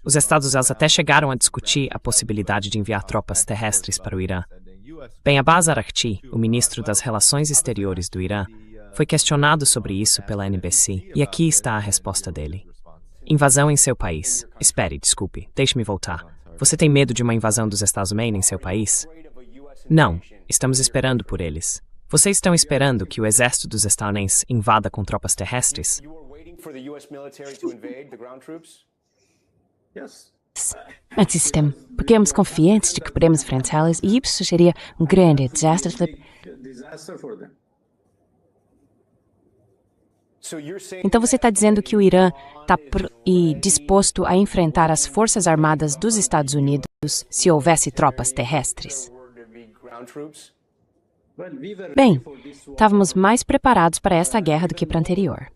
Os Estados Unidos até chegaram a discutir a possibilidade de enviar tropas terrestres para o Irã. Bem, Abbas Araghchi, o ministro das Relações Exteriores do Irã, foi questionado sobre isso pela NBC, e aqui está a resposta dele. Invasão em seu país. Espere, desculpe, deixe-me voltar. Você tem medo de uma invasão dos Estados Unidos em seu país? Não, estamos esperando por eles. Vocês estão esperando que o exército dos Estados Unidos invada com tropas terrestres? Mas estamos, porque somos confiantes de que podemos enfrentá-los e isso seria um grande desastre. Então você está dizendo que o Irã está disposto a enfrentar as forças armadas dos Estados Unidos se houvesse tropas terrestres? Bem, estávamos mais preparados para esta guerra do que para a anterior.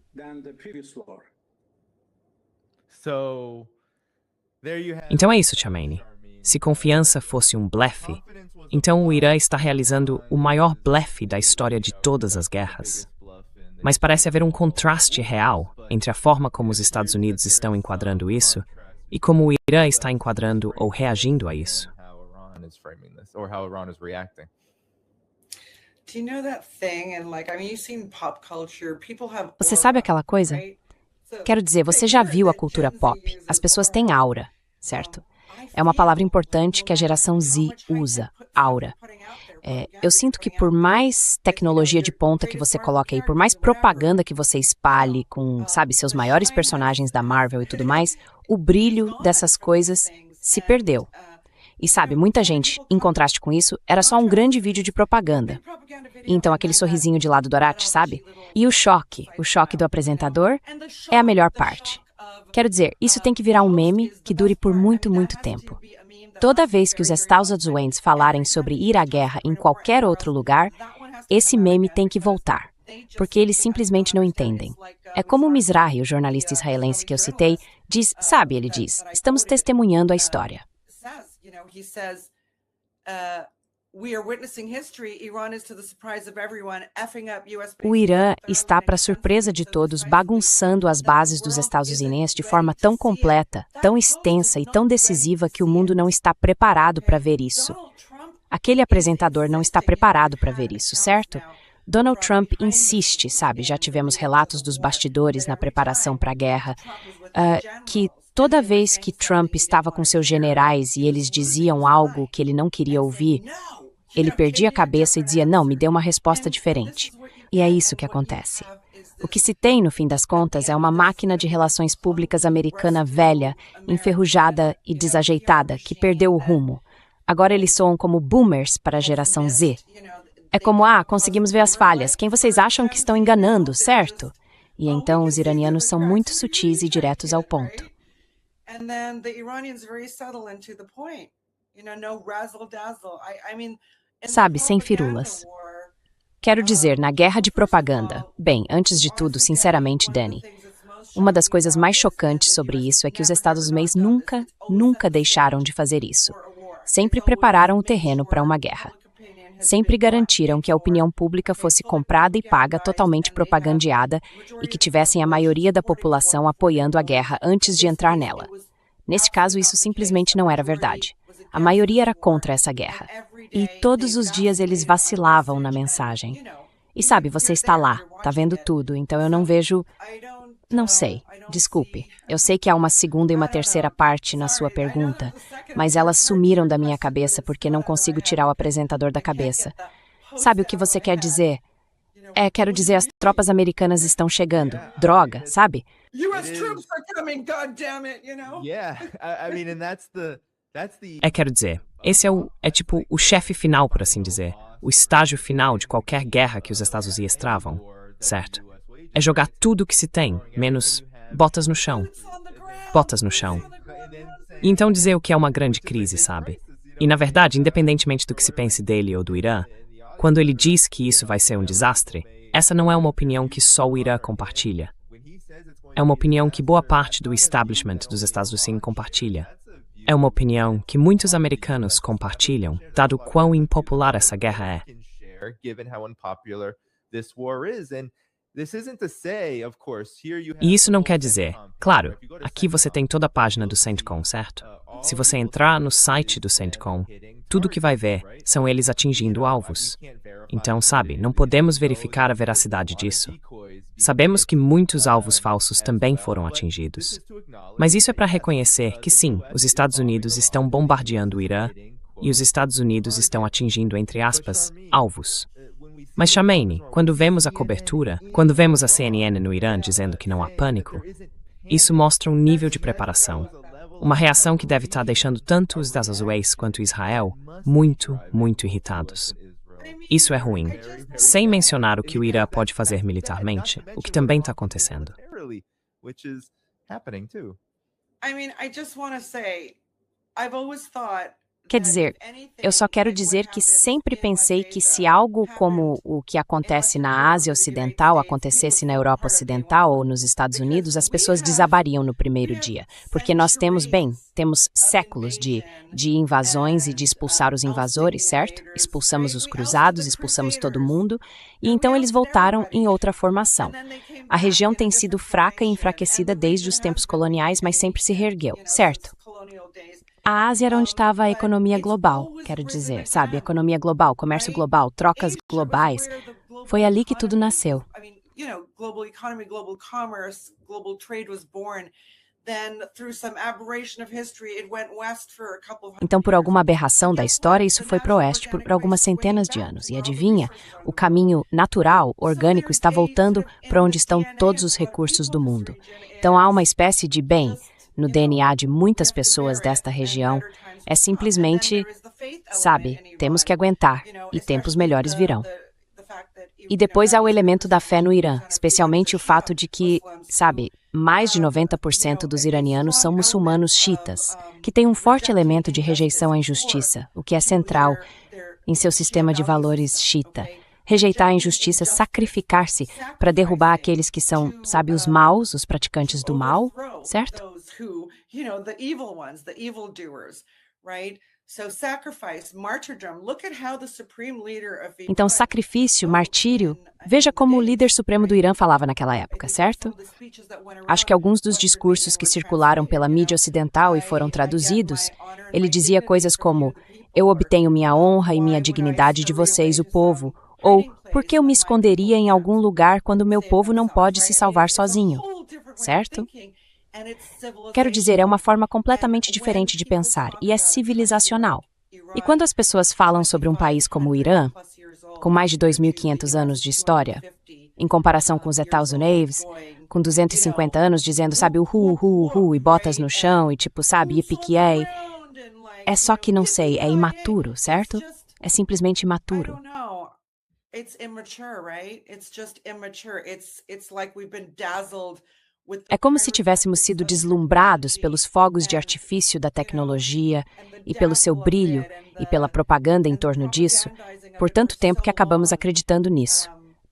Então é isso, Charmaine. Se confiança fosse um blefe, então o Irã está realizando o maior blefe da história de todas as guerras. Mas parece haver um contraste real entre a forma como os Estados Unidos estão enquadrando isso e como o Irã está enquadrando ou reagindo a isso. Você sabe aquela coisa? Quero dizer, você já viu a cultura pop. As pessoas têm aura, certo? É uma palavra importante que a geração Z usa, aura. Eu sinto que por mais tecnologia de ponta que você coloque aí, por mais propaganda que você espalhe com, sabe, seus maiores personagens da Marvel e tudo mais, o brilho dessas coisas se perdeu. E sabe, muita gente, em contraste com isso, era só um grande vídeo de propaganda. Então aquele sorrisinho de lado do Arate, sabe? E o choque do apresentador é a melhor parte. Quero dizer, isso tem que virar um meme que dure por muito, muito tempo. Toda vez que os Estados falarem sobre ir à guerra em qualquer outro lugar, esse meme tem que voltar, porque eles simplesmente não entendem. É como o Mizrahi, o jornalista israelense que eu citei, diz, sabe, ele diz, estamos testemunhando a história. O Irã está, para surpresa de todos, bagunçando as bases dos Estados Unidos de forma tão completa, tão extensa e tão decisiva que o mundo não está preparado para ver isso. Aquele apresentador não está preparado para ver isso, certo? Donald Trump insiste, sabe? Já tivemos relatos dos bastidores na preparação para a guerra, que toda vez que Trump estava com seus generais e eles diziam algo que ele não queria ouvir, ele perdia a cabeça e dizia, não, me dê uma resposta diferente. E é isso que acontece. O que se tem, no fim das contas, é uma máquina de relações públicas americana velha, enferrujada e desajeitada, que perdeu o rumo. Agora eles soam como boomers para a geração Z. É como, conseguimos ver as falhas, quem vocês acham que estão enganando, certo? E então os iranianos são muito sutis e diretos ao ponto. Sabe, sem firulas. Quero dizer, na guerra de propaganda, bem, antes de tudo, sinceramente, Dani, uma das coisas mais chocantes sobre isso é que os Estados Unidos nunca deixaram de fazer isso. Sempre prepararam o terreno para uma guerra. Sempre garantiram que a opinião pública fosse comprada e paga, totalmente propagandeada, e que tivessem a maioria da população apoiando a guerra antes de entrar nela. Neste caso, isso simplesmente não era verdade. A maioria era contra essa guerra. E todos os dias eles vacilavam na mensagem. E sabe, você está lá, está vendo tudo, então eu não vejo... Não sei, desculpe. Eu sei que há uma segunda e uma terceira parte na sua pergunta, mas elas sumiram da minha cabeça porque não consigo tirar o apresentador da cabeça. Sabe o que você quer dizer? Quero dizer, as tropas americanas estão chegando. Droga, sabe? US troops are coming, goddammit, you know? Quero dizer, esse é tipo o chefe final, por assim dizer, o estágio final de qualquer guerra que os Estados Unidos travam, certo? É jogar tudo o que se tem, menos botas no chão. Botas no chão. E então dizer o que é uma grande crise, sabe? E na verdade, independentemente do que se pense dele ou do Irã, quando ele diz que isso vai ser um desastre, essa não é uma opinião que só o Irã compartilha. É uma opinião que boa parte do establishment dos Estados Unidos compartilha. É uma opinião que muitos americanos compartilham, dado quão impopular essa guerra é. E isso não quer dizer, claro, aqui você tem toda a página do CENTCOM, certo? Se você entrar no site do CENTCOM, tudo que vai ver são eles atingindo alvos. Então, sabe, não podemos verificar a veracidade disso. Sabemos que muitos alvos falsos também foram atingidos. Mas isso é para reconhecer que sim, os Estados Unidos estão bombardeando o Irã e os Estados Unidos estão atingindo, entre aspas, alvos. Mas, Chamaine, quando vemos a cobertura, quando vemos a CNN no Irã dizendo que não há pânico, isso mostra um nível de preparação, uma reação que deve estar deixando tanto os Estados Unidos quanto Israel muito, muito irritados. Isso é ruim, sem mencionar o que o Irã pode fazer militarmente, o que também está acontecendo. Quer dizer, eu só quero dizer que sempre pensei que se algo como o que acontece na Ásia Ocidental acontecesse na Europa Ocidental ou nos Estados Unidos, as pessoas desabariam no primeiro dia. Porque nós temos séculos de invasões e de expulsar os invasores, certo? Expulsamos os cruzados, expulsamos todo mundo, e então eles voltaram em outra formação. A região tem sido fraca e enfraquecida desde os tempos coloniais, mas sempre se reergueu, certo? A Ásia era onde estava a economia global, quero dizer, sabe? Economia global, comércio global, trocas globais. Foi ali que tudo nasceu. Global economy, global commerce, global trade was born. Then, through some aberration of history, it went west for a couple of Então, por alguma aberração da história, isso foi para o oeste por algumas centenas de anos. E adivinha, o caminho natural, orgânico, está voltando para onde estão todos os recursos do mundo. Então, há uma espécie de bem no DNA de muitas pessoas desta região. É simplesmente, sabe, temos que aguentar e tempos melhores virão. E depois há o elemento da fé no Irã, especialmente o fato de que, sabe, mais de 90% dos iranianos são muçulmanos xiitas, que têm um forte elemento de rejeição à injustiça, o que é central em seu sistema de valores xiita. Rejeitar a injustiça, sacrificar-se para derrubar aqueles que são, sabe, os maus, os praticantes do mal, certo? Então, sacrifício, martírio, veja como o líder supremo do Irã falava naquela época, certo? Acho que alguns dos discursos que circularam pela mídia ocidental e foram traduzidos, ele dizia coisas como: eu obtenho minha honra e minha dignidade de vocês, o povo, ou por que eu me esconderia em algum lugar quando meu povo não pode se salvar sozinho, certo? Quero dizer, é uma forma completamente diferente de pensar e é civilizacional. E quando as pessoas falam sobre um país como o Irã, com mais de 2.500 anos de história, em comparação com os Estados Unidos, com 250 anos dizendo, sabe, uhu, e botas no chão e tipo, sabe, yippee-ki-yay, é só que não sei, é imaturo, certo? É simplesmente imaturo. É como se tivéssemos sido deslumbrados pelos fogos de artifício da tecnologia e pelo seu brilho e pela propaganda em torno disso, por tanto tempo que acabamos acreditando nisso.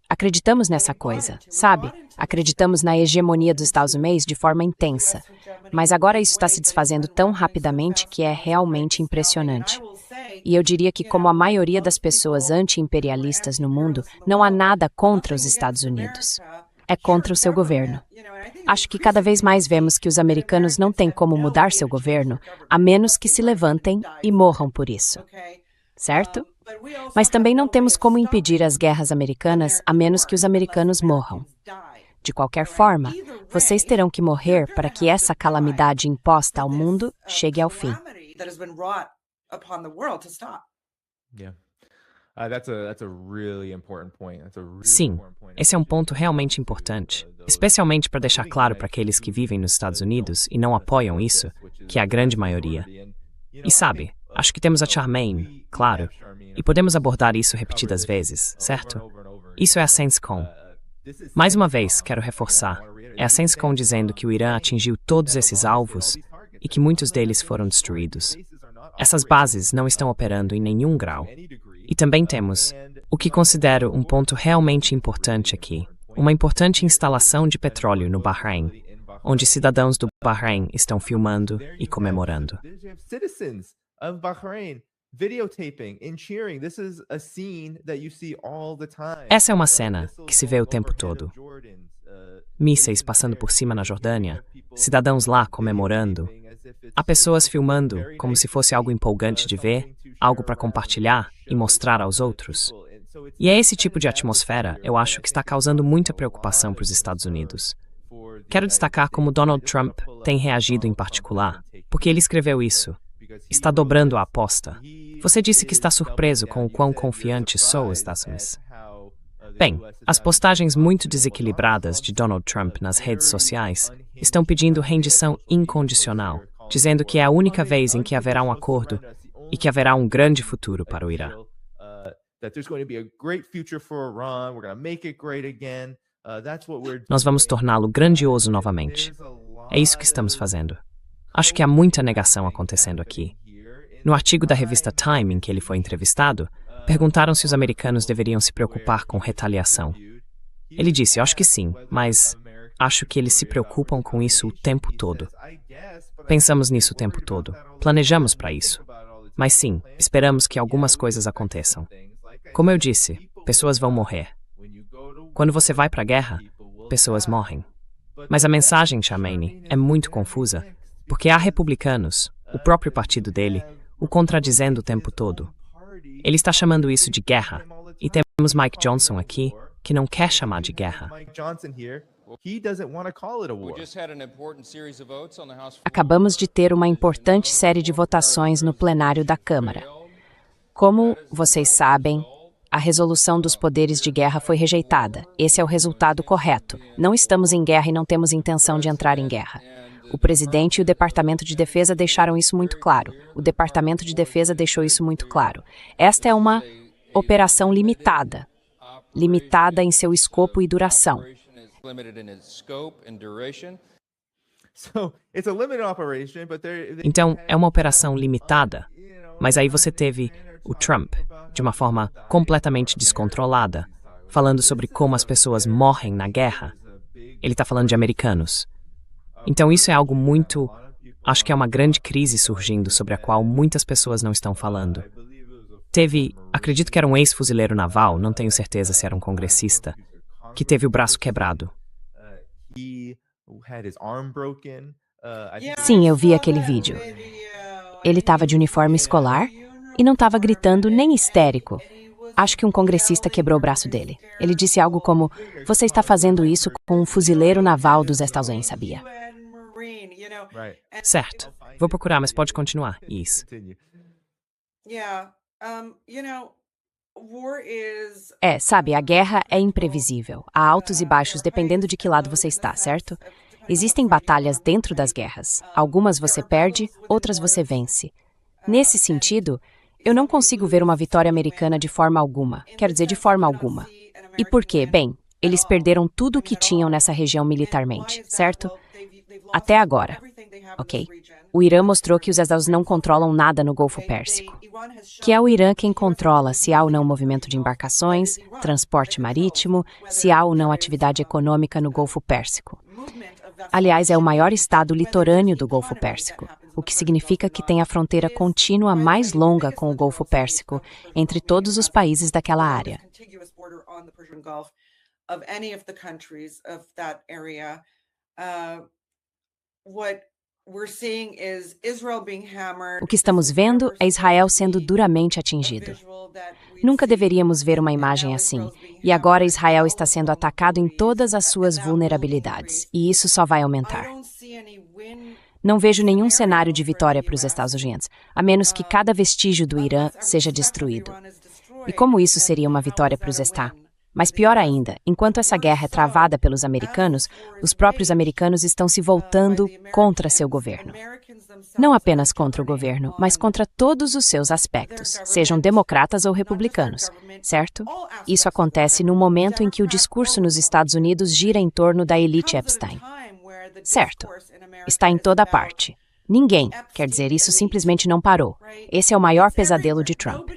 Acreditamos nessa coisa, sabe? Acreditamos na hegemonia dos Estados Unidos de forma intensa. Mas agora isso está se desfazendo tão rapidamente que é realmente impressionante. E eu diria que, como a maioria das pessoas anti-imperialistas no mundo, não há nada contra os Estados Unidos. É contra o seu governo. Acho que cada vez mais vemos que os americanos não têm como mudar seu governo, a menos que se levantem e morram por isso. Certo? Mas também não temos como impedir as guerras americanas, a menos que os americanos morram. De qualquer forma, vocês terão que morrer para que essa calamidade imposta ao mundo chegue ao fim. Sim, esse é um ponto realmente importante, especialmente para deixar claro para aqueles que vivem nos Estados Unidos e não apoiam isso, que é a grande maioria. E sabe, acho que temos a Charmaine, claro, e podemos abordar isso repetidas vezes, certo? Isso é a SenseCon. Mais uma vez, quero reforçar, é a SenseCon dizendo que o Irã atingiu todos esses alvos e que muitos deles foram destruídos. Essas bases não estão operando em nenhum grau. E também temos o que considero um ponto realmente importante aqui, uma importante instalação de petróleo no Bahrein, onde cidadãos do Bahrein estão filmando e comemorando. Essa é uma cena que se vê o tempo todo. Mísseis passando por cima na Jordânia, cidadãos lá comemorando. Há pessoas filmando como se fosse algo empolgante de ver, algo para compartilhar e mostrar aos outros. E é esse tipo de atmosfera, eu acho, que está causando muita preocupação para os Estados Unidos. Quero destacar como Donald Trump tem reagido em particular, porque ele escreveu isso. Está dobrando a aposta. Você disse que está surpreso com o quão confiante sou, Estados Unidos. Bem, as postagens muito desequilibradas de Donald Trump nas redes sociais estão pedindo rendição incondicional, dizendo que é a única vez em que haverá um acordo e que haverá um grande futuro para o Irã. Nós vamos torná-lo grandioso novamente. É isso que estamos fazendo. Acho que há muita negação acontecendo aqui. No artigo da revista Time em que ele foi entrevistado, perguntaram se os americanos deveriam se preocupar com retaliação. Ele disse, acho que sim, mas acho que eles se preocupam com isso o tempo todo. Pensamos nisso o tempo todo. Planejamos para isso. Mas sim, esperamos que algumas coisas aconteçam. Como eu disse, pessoas vão morrer. Quando você vai para a guerra, pessoas morrem. Mas a mensagem, Charmaine, é muito confusa, porque há republicanos, o próprio partido dele, o contradizendo o tempo todo. Ele está chamando isso de guerra, e temos Mike Johnson aqui, que não quer chamar de guerra. Acabamos de ter uma importante série de votações no plenário da Câmara. Como vocês sabem, a resolução dos poderes de guerra foi rejeitada. Esse é o resultado correto. Não estamos em guerra e não temos intenção de entrar em guerra. O presidente e o Departamento de Defesa deixaram isso muito claro. O Departamento de Defesa deixou isso muito claro. Esta é uma operação limitada em seu escopo e duração. Então, é uma operação limitada, mas aí você teve o Trump, de uma forma completamente descontrolada, falando sobre como as pessoas morrem na guerra. Ele está falando de americanos. Então isso é algo muito... Acho que é uma grande crise surgindo sobre a qual muitas pessoas não estão falando. Teve, acredito que era um ex-fuzileiro naval, não tenho certeza se era um congressista, que teve o braço quebrado. Sim, eu vi aquele vídeo. Ele estava de uniforme escolar e não estava gritando nem histérico. Acho que um congressista quebrou o braço dele. Ele disse algo como, você está fazendo isso com um fuzileiro naval dos Estados Unidos, sabia? Certo. Vou procurar, mas pode continuar. Isso. Sabe, a guerra é imprevisível. Há altos e baixos dependendo de que lado você está, certo? Existem batalhas dentro das guerras. Algumas você perde, outras você vence. Nesse sentido, eu não consigo ver uma vitória americana de forma alguma. Quero dizer, de forma alguma. E por quê? Bem, eles perderam tudo o que tinham nessa região militarmente, certo? Até agora, ok? O Irã mostrou que os Estados não controlam nada no Golfo Pérsico. Que é o Irã quem controla se há ou não movimento de embarcações, transporte marítimo, se há ou não atividade econômica no Golfo Pérsico. Aliás, é o maior estado litorâneo do Golfo Pérsico, o que significa que tem a fronteira contínua mais longa com o Golfo Pérsico entre todos os países daquela área. O que estamos vendo é Israel sendo duramente atingido. Nunca deveríamos ver uma imagem assim, e agora Israel está sendo atacado em todas as suas vulnerabilidades, e isso só vai aumentar. Não vejo nenhum cenário de vitória para os Estados Unidos, a menos que cada vestígio do Irã seja destruído. E como isso seria uma vitória para os Estados? Mas pior ainda, enquanto essa guerra é travada pelos americanos, os próprios americanos estão se voltando contra seu governo. Não apenas contra o governo, mas contra todos os seus aspectos, sejam democratas ou republicanos, certo? Isso acontece no momento em que o discurso nos Estados Unidos gira em torno da elite Epstein. Certo. Está em toda parte. Ninguém, quer dizer, isso simplesmente não parou. Esse é o maior pesadelo de Trump.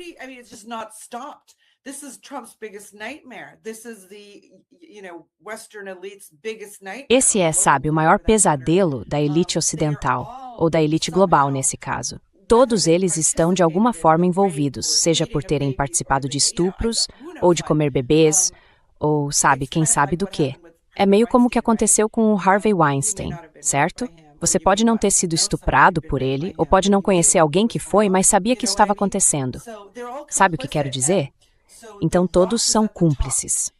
Esse é, sabe, o maior pesadelo da elite ocidental, ou da elite global nesse caso. Todos eles estão de alguma forma envolvidos, seja por terem participado de estupros, ou de comer bebês, ou sabe, quem sabe do quê. É meio como o que aconteceu com o Harvey Weinstein, certo? Você pode não ter sido estuprado por ele, ou pode não conhecer alguém que foi, mas sabia que isso estava acontecendo. Sabe o que quero dizer? Então todos são cúmplices.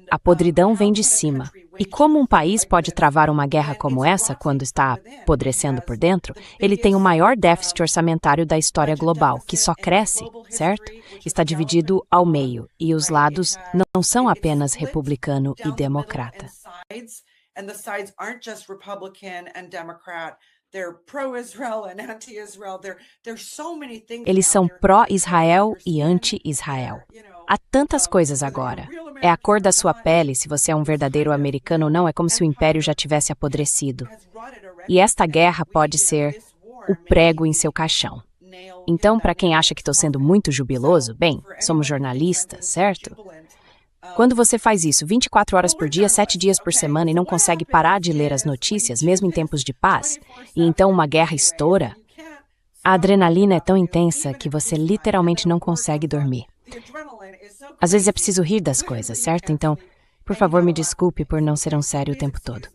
A podridão vem de cima. E como um país pode travar uma guerra como essa quando está apodrecendo por dentro, ele tem o maior déficit orçamentário da história global, que só cresce, certo? Está dividido ao meio, e os lados não são apenas republicano e democrata. Eles são pró-Israel e anti-Israel. Há tantas coisas agora. É a cor da sua pele, se você é um verdadeiro americano ou não, é como se o império já tivesse apodrecido. E esta guerra pode ser o prego em seu caixão. Então, para quem acha que estou sendo muito jubiloso, bem, somos jornalistas, certo? Quando você faz isso 24 horas por dia, 7 dias por semana e não consegue parar de ler as notícias, mesmo em tempos de paz, e então uma guerra estoura, a adrenalina é tão intensa que você literalmente não consegue dormir. Às vezes é preciso rir das coisas, certo? Então, por favor, me desculpe por não ser um sério o tempo todo.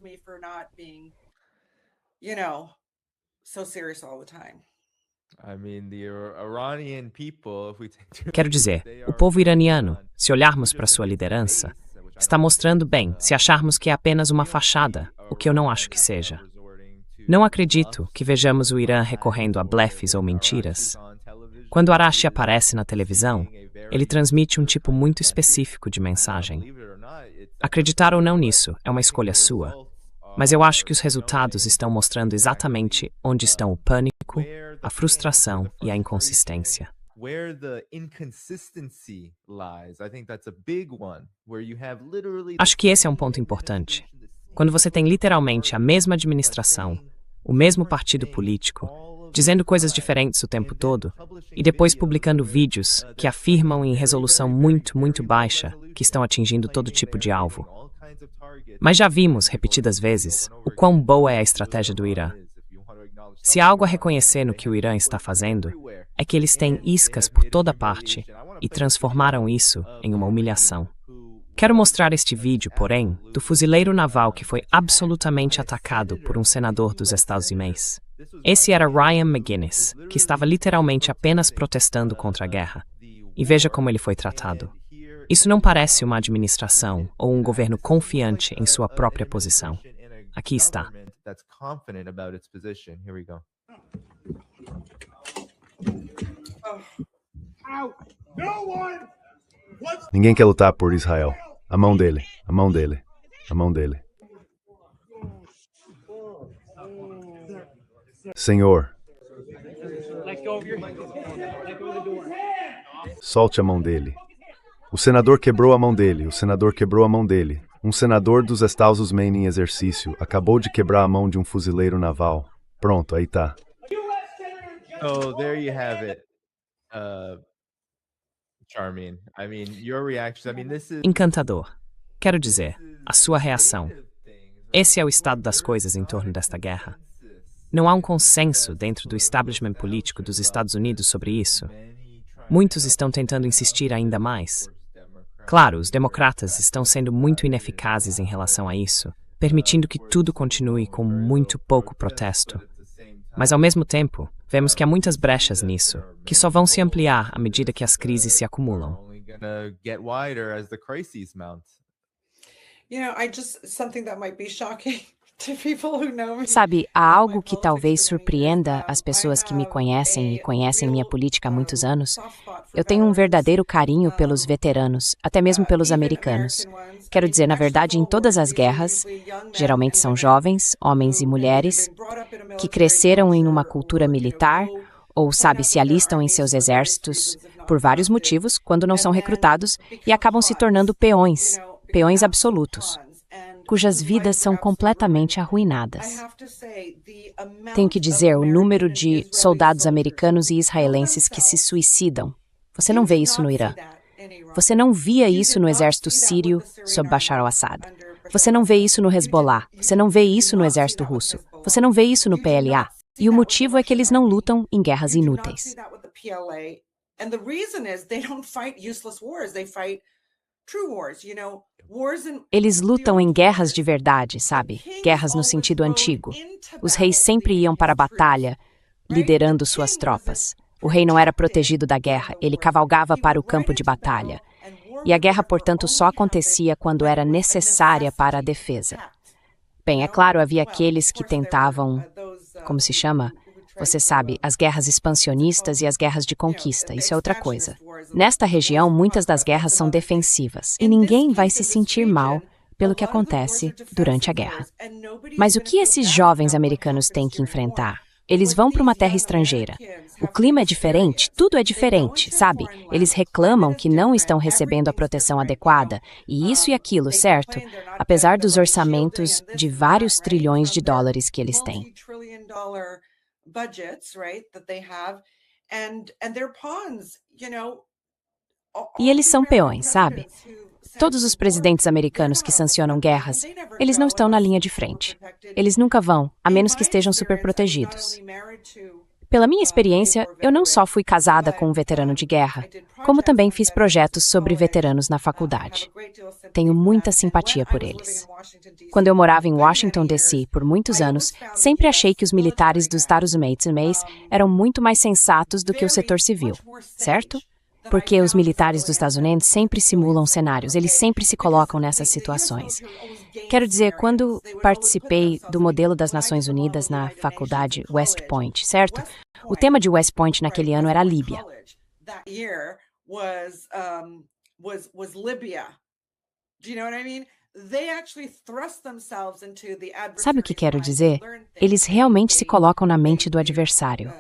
Quero dizer, o povo iraniano, se olharmos para sua liderança, está mostrando bem se acharmos que é apenas uma fachada, o que eu não acho que seja. Não acredito que vejamos o Irã recorrendo a blefes ou mentiras. Quando Arashi aparece na televisão, ele transmite um tipo muito específico de mensagem. Acreditar ou não nisso é uma escolha sua, mas eu acho que os resultados estão mostrando exatamente onde estão o pânico, a frustração e a inconsistência. Acho que esse é um ponto importante. Quando você tem literalmente a mesma administração, o mesmo partido político, dizendo coisas diferentes o tempo todo, e depois publicando vídeos que afirmam em resolução muito, muito baixa que estão atingindo todo tipo de alvo. Mas já vimos, repetidas vezes, o quão boa é a estratégia do Irã. Se há algo a reconhecer no que o Irã está fazendo, é que eles têm iscas por toda parte e transformaram isso em uma humilhação. Quero mostrar este vídeo, porém, do fuzileiro naval que foi absolutamente atacado por um senador dos Estados Unidos. Esse era Ryan McGuinness, que estava literalmente apenas protestando contra a guerra. E veja como ele foi tratado. Isso não parece uma administração ou um governo confiante em sua própria posição. Aqui está. Ninguém quer lutar por Israel. A mão dele, a mão dele, a mão dele. Senhor, solte a mão dele. O senador quebrou a mão dele, o senador quebrou a mão dele. Um senador dos Estados Unidos em exercício acabou de quebrar a mão de um fuzileiro naval. Pronto, aí tá. Oh, there you have it. Charming. Your reaction. This is... Encantador. Quero dizer, a sua reação. Esse é o estado das coisas em torno desta guerra. Não há um consenso dentro do establishment político dos Estados Unidos sobre isso. Muitos estão tentando insistir ainda mais. Claro, os democratas estão sendo muito ineficazes em relação a isso, permitindo que tudo continue com muito pouco protesto. Mas, ao mesmo tempo, vemos que há muitas brechas nisso, que só vão se ampliar à medida que as crises se acumulam. Something that might be shocking to people who know me. Sabe, há algo que talvez surpreenda as pessoas que me conhecem e conhecem minha política há muitos anos. Eu tenho um verdadeiro carinho pelos veteranos, até mesmo pelos americanos. Quero dizer, na verdade, em todas as guerras, geralmente são jovens, homens e mulheres, que cresceram em uma cultura militar, ou, sabe, se alistam em seus exércitos, por vários motivos, quando não são recrutados, e acabam se tornando peões absolutos, cujas vidas são completamente arruinadas. Tenho que dizer, o número de soldados americanos e israelenses que se suicidam. Você não vê isso no Irã. Você não via isso no exército sírio sob Bashar al-Assad. Você não vê isso no Hezbollah. Você não vê isso no exército russo. Você não vê isso no PLA. E o motivo é que eles não lutam em guerras inúteis. Eles lutam em guerras de verdade, sabe? Guerras no sentido antigo. Os reis sempre iam para a batalha, liderando suas tropas. O rei não era protegido da guerra, ele cavalgava para o campo de batalha. E a guerra, portanto, só acontecia quando era necessária para a defesa. Bem, é claro, havia aqueles que tentavam, como se chama? Você sabe, as guerras expansionistas e as guerras de conquista, isso é outra coisa. Nesta região, muitas das guerras são defensivas, e ninguém vai se sentir mal pelo que acontece durante a guerra. Mas o que esses jovens americanos têm que enfrentar? Eles vão para uma terra estrangeira. O clima é diferente, tudo é diferente, sabe? Eles reclamam que não estão recebendo a proteção adequada, e isso e aquilo, certo? Apesar dos orçamentos de vários trilhões de dólares que eles têm. E eles são peões, sabe? Todos os presidentes americanos que sancionam guerras, eles não estão na linha de frente. Eles nunca vão, a menos que estejam super protegidos. Pela minha experiência, eu não só fui casada com um veterano de guerra, como também fiz projetos sobre veteranos na faculdade. Tenho muita simpatia por eles. Quando eu morava em Washington, D.C. por muitos anos, sempre achei que os militares dos Estados Unidos eram muito mais sensatos do que o setor civil, certo? Porque os militares dos Estados Unidos sempre simulam cenários, eles sempre se colocam nessas situações. Quero dizer, quando participei do modelo das Nações Unidas na faculdade West Point, certo? O tema de West Point naquele ano era a Líbia. Sabe o que quero dizer? Eles realmente se colocam na mente do adversário.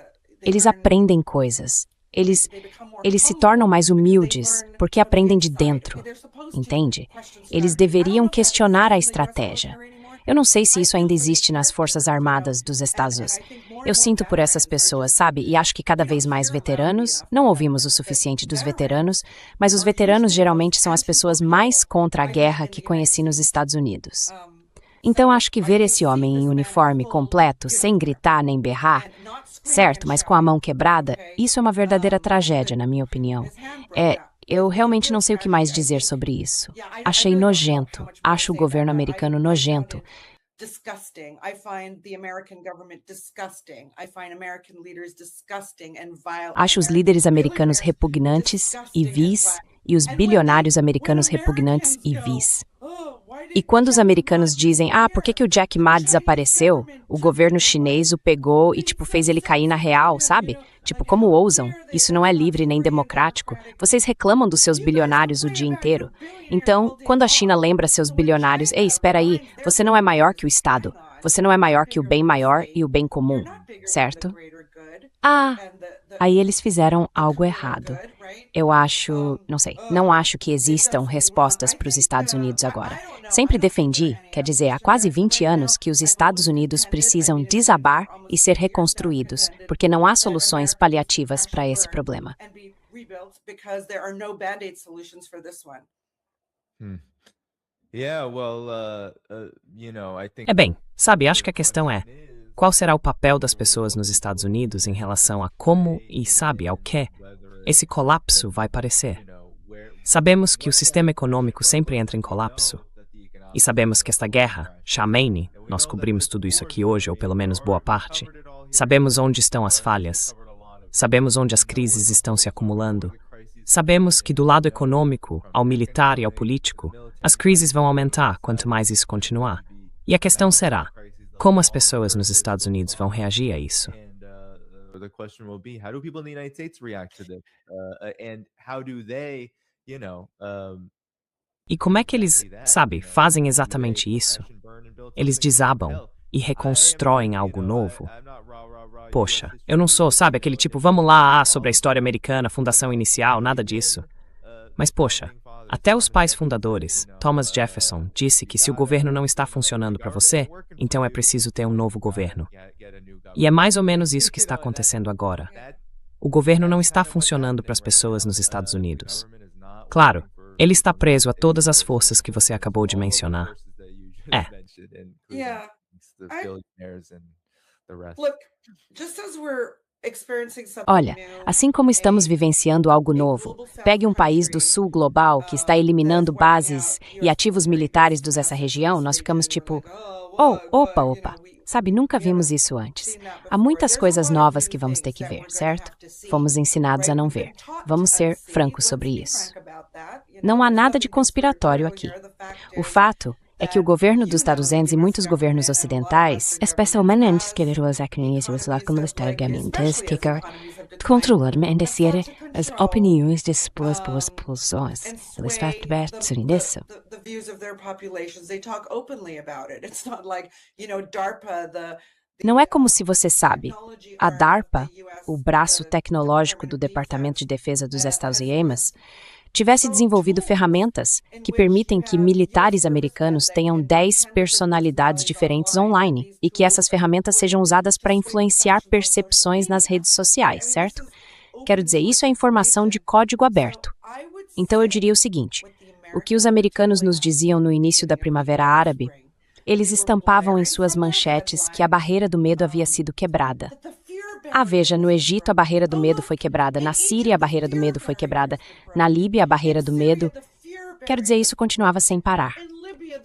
Eles aprendem coisas. Eles se tornam mais humildes porque aprendem de dentro, entende? Eles deveriam questionar a estratégia. Eu não sei se isso ainda existe nas Forças Armadas dos Estados Unidos. Eu sinto por essas pessoas, sabe? E acho que cada vez mais veteranos, não ouvimos o suficiente dos veteranos, mas os veteranos geralmente são as pessoas mais contra a guerra que conheci nos Estados Unidos. Então acho que ver esse homem em uniforme completo, sem gritar nem berrar, certo, mas com a mão quebrada, isso é uma verdadeira tragédia, na minha opinião. Eu realmente não sei o que mais dizer sobre isso. Achei nojento. Acho o governo americano nojento. Acho os líderes americanos repugnantes e vis, e os bilionários americanos repugnantes e vis. E quando os americanos dizem, por que o Jack Ma desapareceu? O governo chinês o pegou e, fez ele cair na real, sabe? Como ousam? Isso não é livre nem democrático. Vocês reclamam dos seus bilionários o dia inteiro. Então, quando a China lembra seus bilionários, ei, espera aí, você não é maior que o Estado. Você não é maior que o bem maior e o bem comum, certo? Aí eles fizeram algo errado. Eu acho, não acho que existam respostas para os Estados Unidos agora. Sempre defendi, quer dizer, há quase 20 anos, que os Estados Unidos precisam desabar e ser reconstruídos, porque não há soluções paliativas para esse problema. Bem, sabe, acho que a questão é, qual será o papel das pessoas nos Estados Unidos em relação a como e, sabe, ao que esse colapso vai parecer? Sabemos que o sistema econômico sempre entra em colapso. E sabemos que esta guerra, Khamenei, nós cobrimos tudo isso aqui hoje, ou pelo menos boa parte. Sabemos onde estão as falhas. Sabemos onde as crises estão se acumulando. Sabemos que do lado econômico, ao militar e ao político, as crises vão aumentar quanto mais isso continuar. E a questão será, como as pessoas nos Estados Unidos vão reagir a isso? The question will be, how do people in the United States react to this? And how do they, E como é que eles, sabe, fazem exatamente isso? Eles desabam e reconstroem algo novo. Poxa, eu não sou, sabe, aquele vamos lá, sobre a história americana, fundação inicial, nada disso. Mas, poxa, até os pais fundadores, Thomas Jefferson, disse que se o governo não está funcionando para você, então é preciso ter um novo governo. E é mais ou menos isso que está acontecendo agora. O governo não está funcionando para as pessoas nos Estados Unidos. Claro, ele está preso a todas as forças que você acabou de mencionar. Olha, assim como estamos vivenciando algo novo, pegue um país do sul global que está eliminando bases e ativos militares dessa região, nós ficamos opa. Sabe, nunca vimos isso antes. Há muitas coisas novas que vamos ter que ver, certo? Fomos ensinados a não ver. Vamos ser francos sobre isso. Não há nada de conspiratório aqui. O fato é que o governo dos Estados Unidos e muitos governos ocidentais, especialmente os economistas controlam as opiniões das suas populações. Eles fazem isso. Não é como se você sabe, a DARPA, o braço tecnológico do Departamento de Defesa dos Estados Unidos, tivesse desenvolvido ferramentas que permitem que militares americanos tenham 10 personalidades diferentes online e que essas ferramentas sejam usadas para influenciar percepções nas redes sociais, certo? Quero dizer, isso é informação de código aberto. Então eu diria o seguinte, o que os americanos nos diziam no início da Primavera Árabe, eles estampavam em suas manchetes que a barreira do medo havia sido quebrada. Ah, veja, no Egito a barreira do medo foi quebrada, na Síria a barreira do medo foi quebrada, na Líbia a barreira do medo. Quero dizer, isso continuava sem parar.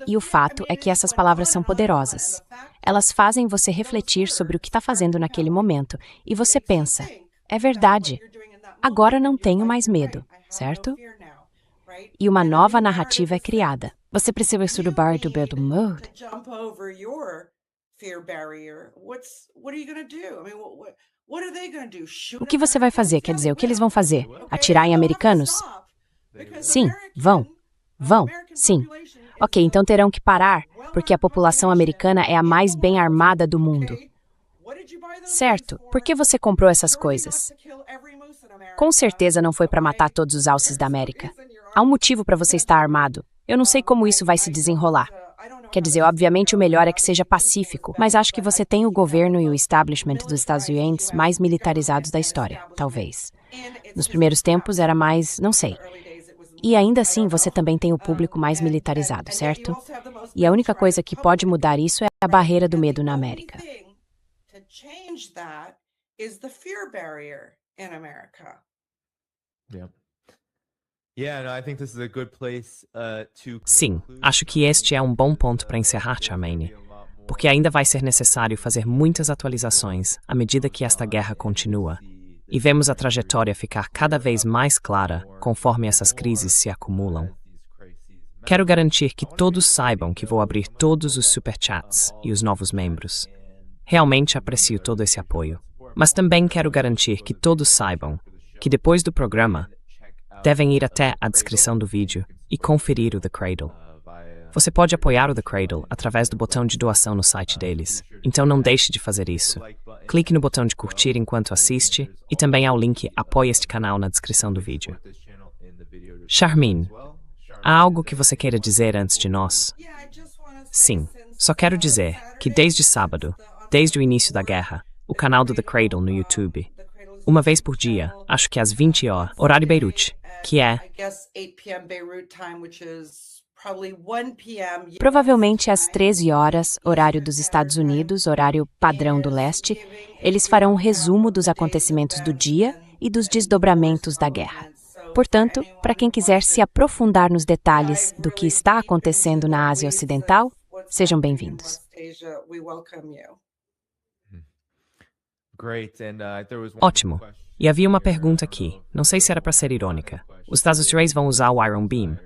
E o fato é que essas palavras são poderosas. Elas fazem você refletir sobre o que está fazendo naquele momento. E você pensa, é verdade, agora não tenho mais medo, certo? E uma nova narrativa é criada. Você precisa surbar do medo. O que você vai fazer? Quer dizer, o que eles vão fazer? Atirar em americanos? Sim, vão. Vão, sim. Ok, então terão que parar, porque a população americana é a mais bem armada do mundo. Certo, por que você comprou essas coisas? Com certeza não foi para matar todos os alces da América. Há um motivo para você estar armado. Eu não sei como isso vai se desenrolar. Quer dizer, obviamente o melhor é que seja pacífico, mas acho que você tem o governo e o establishment dos Estados Unidos mais militarizados da história, talvez. Nos primeiros tempos era mais, não sei. E ainda assim você também tem o público mais militarizado, certo? E a única coisa que pode mudar isso é a barreira do medo na América. Sim, acho que este é um bom ponto para encerrar, Charmaine, porque ainda vai ser necessário fazer muitas atualizações à medida que esta guerra continua, e vemos a trajetória ficar cada vez mais clara conforme essas crises se acumulam. Quero garantir que todos saibam que vou abrir todos os superchats e os novos membros. Realmente aprecio todo esse apoio, mas também quero garantir que todos saibam que depois do programa, devem ir até a descrição do vídeo e conferir o The Cradle. Você pode apoiar o The Cradle através do botão de doação no site deles, então não deixe de fazer isso. Clique no botão de curtir enquanto assiste e também há o link Apoie este canal na descrição do vídeo. Charmaine, há algo que você queira dizer antes de nós? Sim, só quero dizer que desde sábado, desde o início da guerra, o canal do The Cradle no YouTube, uma vez por dia, acho que às 20 horas, horário Beirute, que é provavelmente às 13 horas, horário dos Estados Unidos, horário padrão do leste, eles farão um resumo dos acontecimentos do dia e dos desdobramentos da guerra. Portanto, para quem quiser se aprofundar nos detalhes do que está acontecendo na Ásia Ocidental, sejam bem-vindos. Ótimo. E havia uma pergunta aqui, não sei se era para ser irônica. Os Estados Unidos vão usar o Iron Beam?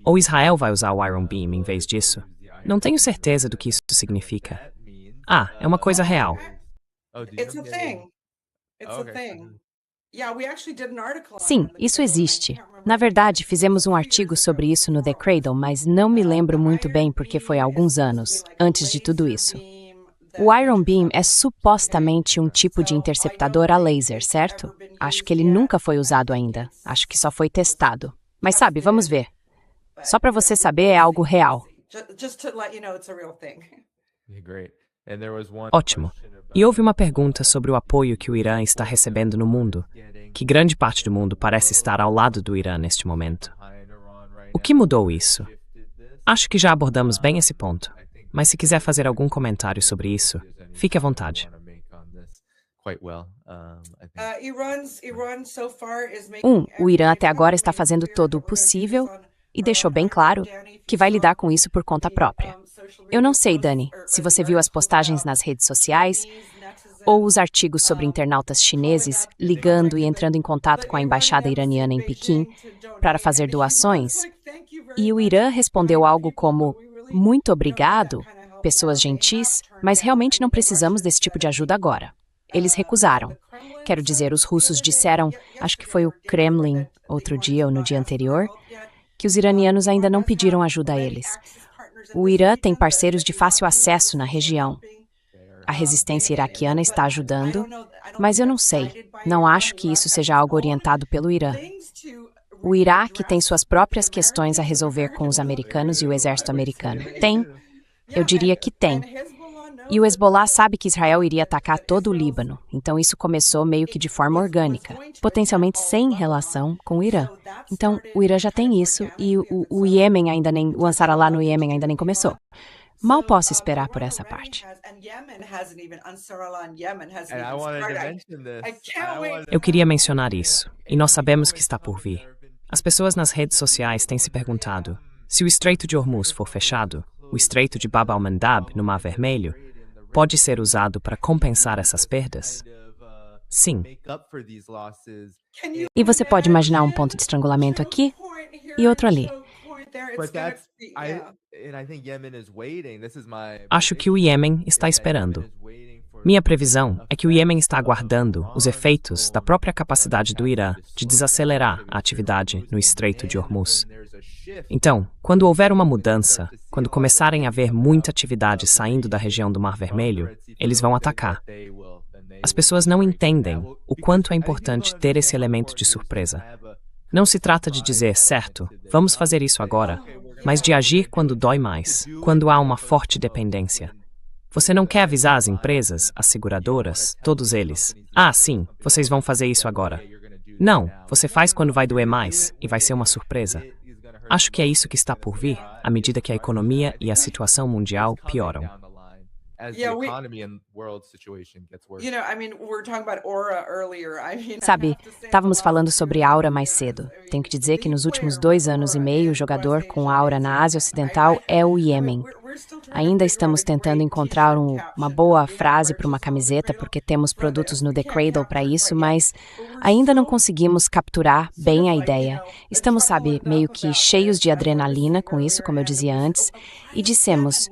Ou Israel vai usar o Iron Beam em vez disso? Não tenho certeza do que isso significa. Ah, é uma coisa real. Sim, isso existe. Na verdade, fizemos um artigo sobre isso no The Cradle, mas não me lembro muito bem porque foi há alguns anos, antes de tudo isso. O Iron Beam é supostamente um tipo de interceptador a laser, certo? Acho que ele nunca foi usado ainda. Acho que só foi testado. Mas sabe, vamos ver. Só para você saber, é algo real. Ótimo. E houve uma pergunta sobre o apoio que o Irã está recebendo no mundo, que grande parte do mundo parece estar ao lado do Irã neste momento. O que mudou isso? Acho que já abordamos bem esse ponto, mas se quiser fazer algum comentário sobre isso, fique à vontade. O Irã até agora está fazendo todo o possível e deixou bem claro que vai lidar com isso por conta própria. Eu não sei, Dani, se você viu as postagens nas redes sociais ou os artigos sobre internautas chineses ligando e entrando em contato com a embaixada iraniana em Pequim para fazer doações, e o Irã respondeu algo como: muito obrigado, pessoas gentis, mas realmente não precisamos desse tipo de ajuda agora. Eles recusaram. Quero dizer, os russos disseram, acho que foi o Kremlin, outro dia ou no dia anterior, que os iranianos ainda não pediram ajuda a eles. O Irã tem parceiros de fácil acesso na região. A resistência iraquiana está ajudando, mas eu não sei, não acho que isso seja algo orientado pelo Irã. O Iraque tem suas próprias questões a resolver com os americanos e o exército americano. Tem, eu diria que tem. E o Hezbollah sabe que Israel iria atacar todo o Líbano, então isso começou meio que de forma orgânica, potencialmente sem relação com o Irã. Então, o Irã já tem isso e o Iêmen ainda nem, o Ansarallah no Iêmen ainda nem começou. Mal posso esperar por essa parte. Eu queria mencionar isso, e nós sabemos que está por vir. As pessoas nas redes sociais têm se perguntado: se o Estreito de Hormuz for fechado, o Estreito de Bab al-Mandab, no Mar Vermelho, pode ser usado para compensar essas perdas? Sim. E você pode imaginar um ponto de estrangulamento aqui e outro ali. Acho que o Iêmen está esperando. Minha previsão é que o Iêmen está aguardando os efeitos da própria capacidade do Irã de desacelerar a atividade no Estreito de Hormuz. Então, quando houver uma mudança, quando começarem a haver muita atividade saindo da região do Mar Vermelho, eles vão atacar. As pessoas não entendem o quanto é importante ter esse elemento de surpresa. Não se trata de dizer, certo, vamos fazer isso agora, mas de agir quando dói mais, quando há uma forte dependência. Você não quer avisar as empresas, as seguradoras, todos eles. Ah, sim, vocês vão fazer isso agora. Não, você faz quando vai doer mais, e vai ser uma surpresa. Acho que é isso que está por vir, à medida que a economia e a situação mundial pioram. Sabe, estávamos falando sobre aura mais cedo. Tenho que te dizer que nos últimos 2 anos e meio, o jogador com aura na Ásia Ocidental é o Iêmen. Ainda estamos tentando encontrar uma boa frase para uma camiseta, porque temos produtos no The Cradle para isso, mas ainda não conseguimos capturar bem a ideia. Estamos, sabe, meio que cheios de adrenalina com isso, como eu dizia antes, e dissemos: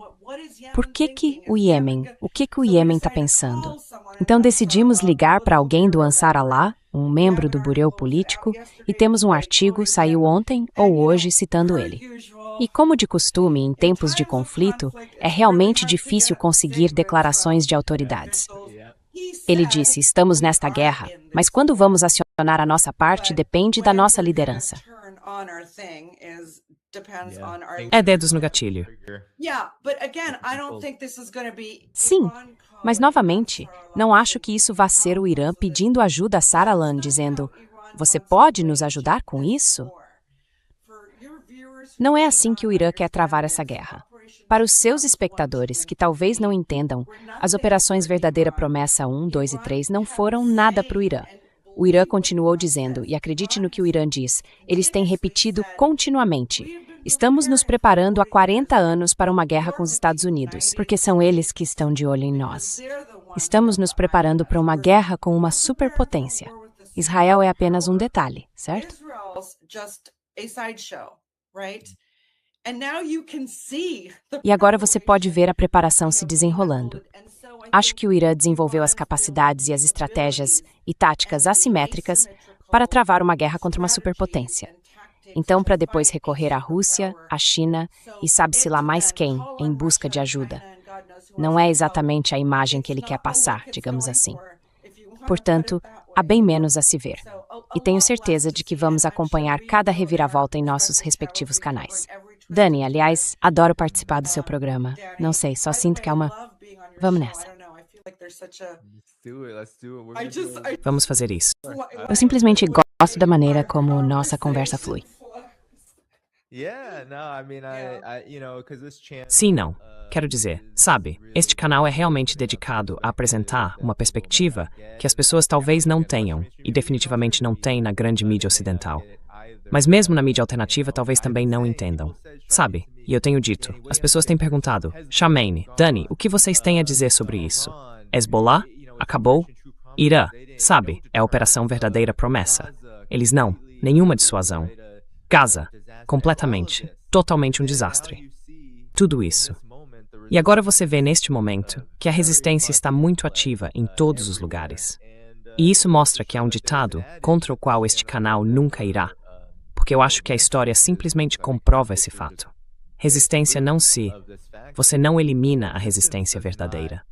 por que o Iêmen? O que o Iêmen está pensando? Então decidimos ligar para alguém do Ansar Allah, um membro do Bureau Político, e temos um artigo, saiu ontem ou hoje, citando ele. E como de costume, em tempos de conflito, é realmente difícil conseguir declarações de autoridades. Ele disse: estamos nesta guerra, mas quando vamos acionar a nossa parte depende da nossa liderança. É dedos no gatilho. Sim, mas novamente, não acho que isso vá ser o Irã pedindo ajuda a Saralan, dizendo: você pode nos ajudar com isso? Não é assim que o Irã quer travar essa guerra. Para os seus espectadores, que talvez não entendam, as operações Verdadeira Promessa 1, 2 e 3 não foram nada para o Irã. O Irã continuou dizendo, e acredite no que o Irã diz, eles têm repetido continuamente: estamos nos preparando há 40 anos para uma guerra com os Estados Unidos, porque são eles que estão de olho em nós. Estamos nos preparando para uma guerra com uma superpotência. Israel é apenas um detalhe, certo? E agora você pode ver a preparação se desenrolando. Acho que o Irã desenvolveu as capacidades e as estratégias e táticas assimétricas para travar uma guerra contra uma superpotência. Então, para depois recorrer à Rússia, à China e sabe-se lá mais quem, em busca de ajuda. Não é exatamente a imagem que ele quer passar, digamos assim. Portanto, há bem menos a se ver. E tenho certeza de que vamos acompanhar cada reviravolta em nossos respectivos canais. Dani, aliás, adoro participar do seu programa. Não sei, só sinto que é uma... Vamos nessa. Vamos fazer isso. Eu simplesmente gosto da maneira como nossa conversa flui. Sim, não. Quero dizer, sabe, este canal é realmente dedicado a apresentar uma perspectiva que as pessoas talvez não tenham, e definitivamente não têm na grande mídia ocidental. Mas mesmo na mídia alternativa talvez também não entendam. Sabe, e eu tenho dito, as pessoas têm perguntado: Charmaine, Dani, o que vocês têm a dizer sobre isso? Hezbollah? Acabou? Irã? Sabe, é a Operação Verdadeira Promessa. Eles não, nenhuma dissuasão. Gaza? Completamente, totalmente um desastre. Tudo isso. E agora você vê neste momento que a resistência está muito ativa em todos os lugares. E isso mostra que há um ditado contra o qual este canal nunca irá, porque eu acho que a história simplesmente comprova esse fato. Resistência não se... Você não elimina a resistência verdadeira.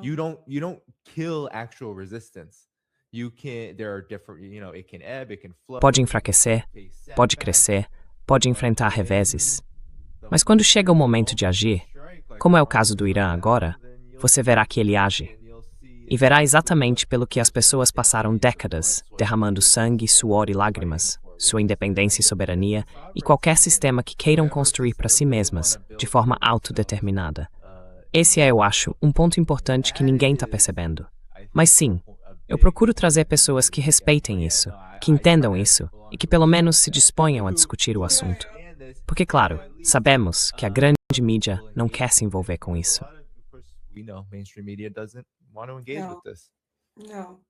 You don't kill actual resistance. Pode enfraquecer, pode crescer, pode enfrentar reveses. Mas quando chega o momento de agir, como é o caso do Irã agora, você verá que ele age. E verá exatamente pelo que as pessoas passaram décadas, derramando sangue, suor e lágrimas, sua independência e soberania, e qualquer sistema que queiram construir para si mesmas, de forma autodeterminada. Esse é, eu acho, um ponto importante que ninguém está percebendo. Mas sim, eu procuro trazer pessoas que respeitem isso, que entendam isso e que pelo menos se disponham a discutir o assunto. Porque, claro, sabemos que a grande mídia não quer se envolver com isso. We know mainstream media doesn't want to engage with this. No.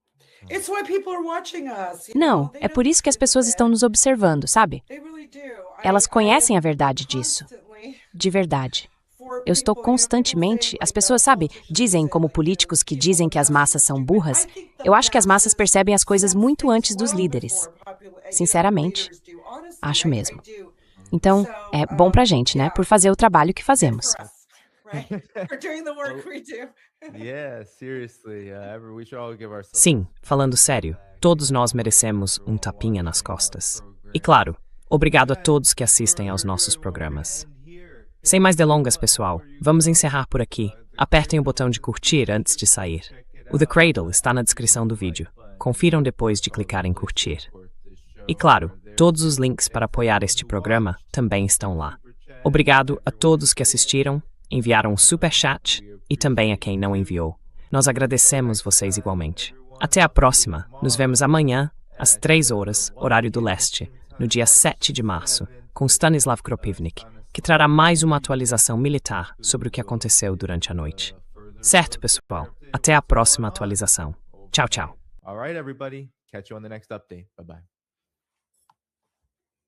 It's why people are watching us. Não, é por isso que as pessoas estão nos observando, sabe? They really do. Elas I conhecem a am verdade disso. constantly De verdade. for Eu estou people, you know, constantemente. people As say, pessoas, like, sabe, politicians dizem say, como like, políticos que people dizem que as just massas são do it. burras. I think the Eu acho que as massas masses percebem as coisas sense muito things antes dos well líderes. before Sinceramente, leaders do. Honestly, acho I mesmo. do. Então, é bom pra gente, né? Yeah. Por fazer o trabalho que fazemos. For us, right? For doing the work we do. Yeah, seriously. We should all give ourselves. Sim, falando sério, todos nós merecemos um tapinha nas costas. E claro, obrigado a todos que assistem aos nossos programas. Sem mais delongas, pessoal, vamos encerrar por aqui. Apertem o botão de curtir antes de sair. O The Cradle está na descrição do vídeo. Confiram depois de clicar em curtir. E claro, todos os links para apoiar este programa também estão lá. Obrigado a todos que assistiram, enviaram um super chat e também a quem não enviou. Nós agradecemos vocês igualmente. Até a próxima. Nos vemos amanhã, às 3 horas, horário do leste, no dia 7 de março, com Stanislav Kropivnik, que trará mais uma atualização militar sobre o que aconteceu durante a noite. Certo, pessoal? Até a próxima atualização. Tchau, tchau. All right, everybody. Catch you on the next update. Bye-bye.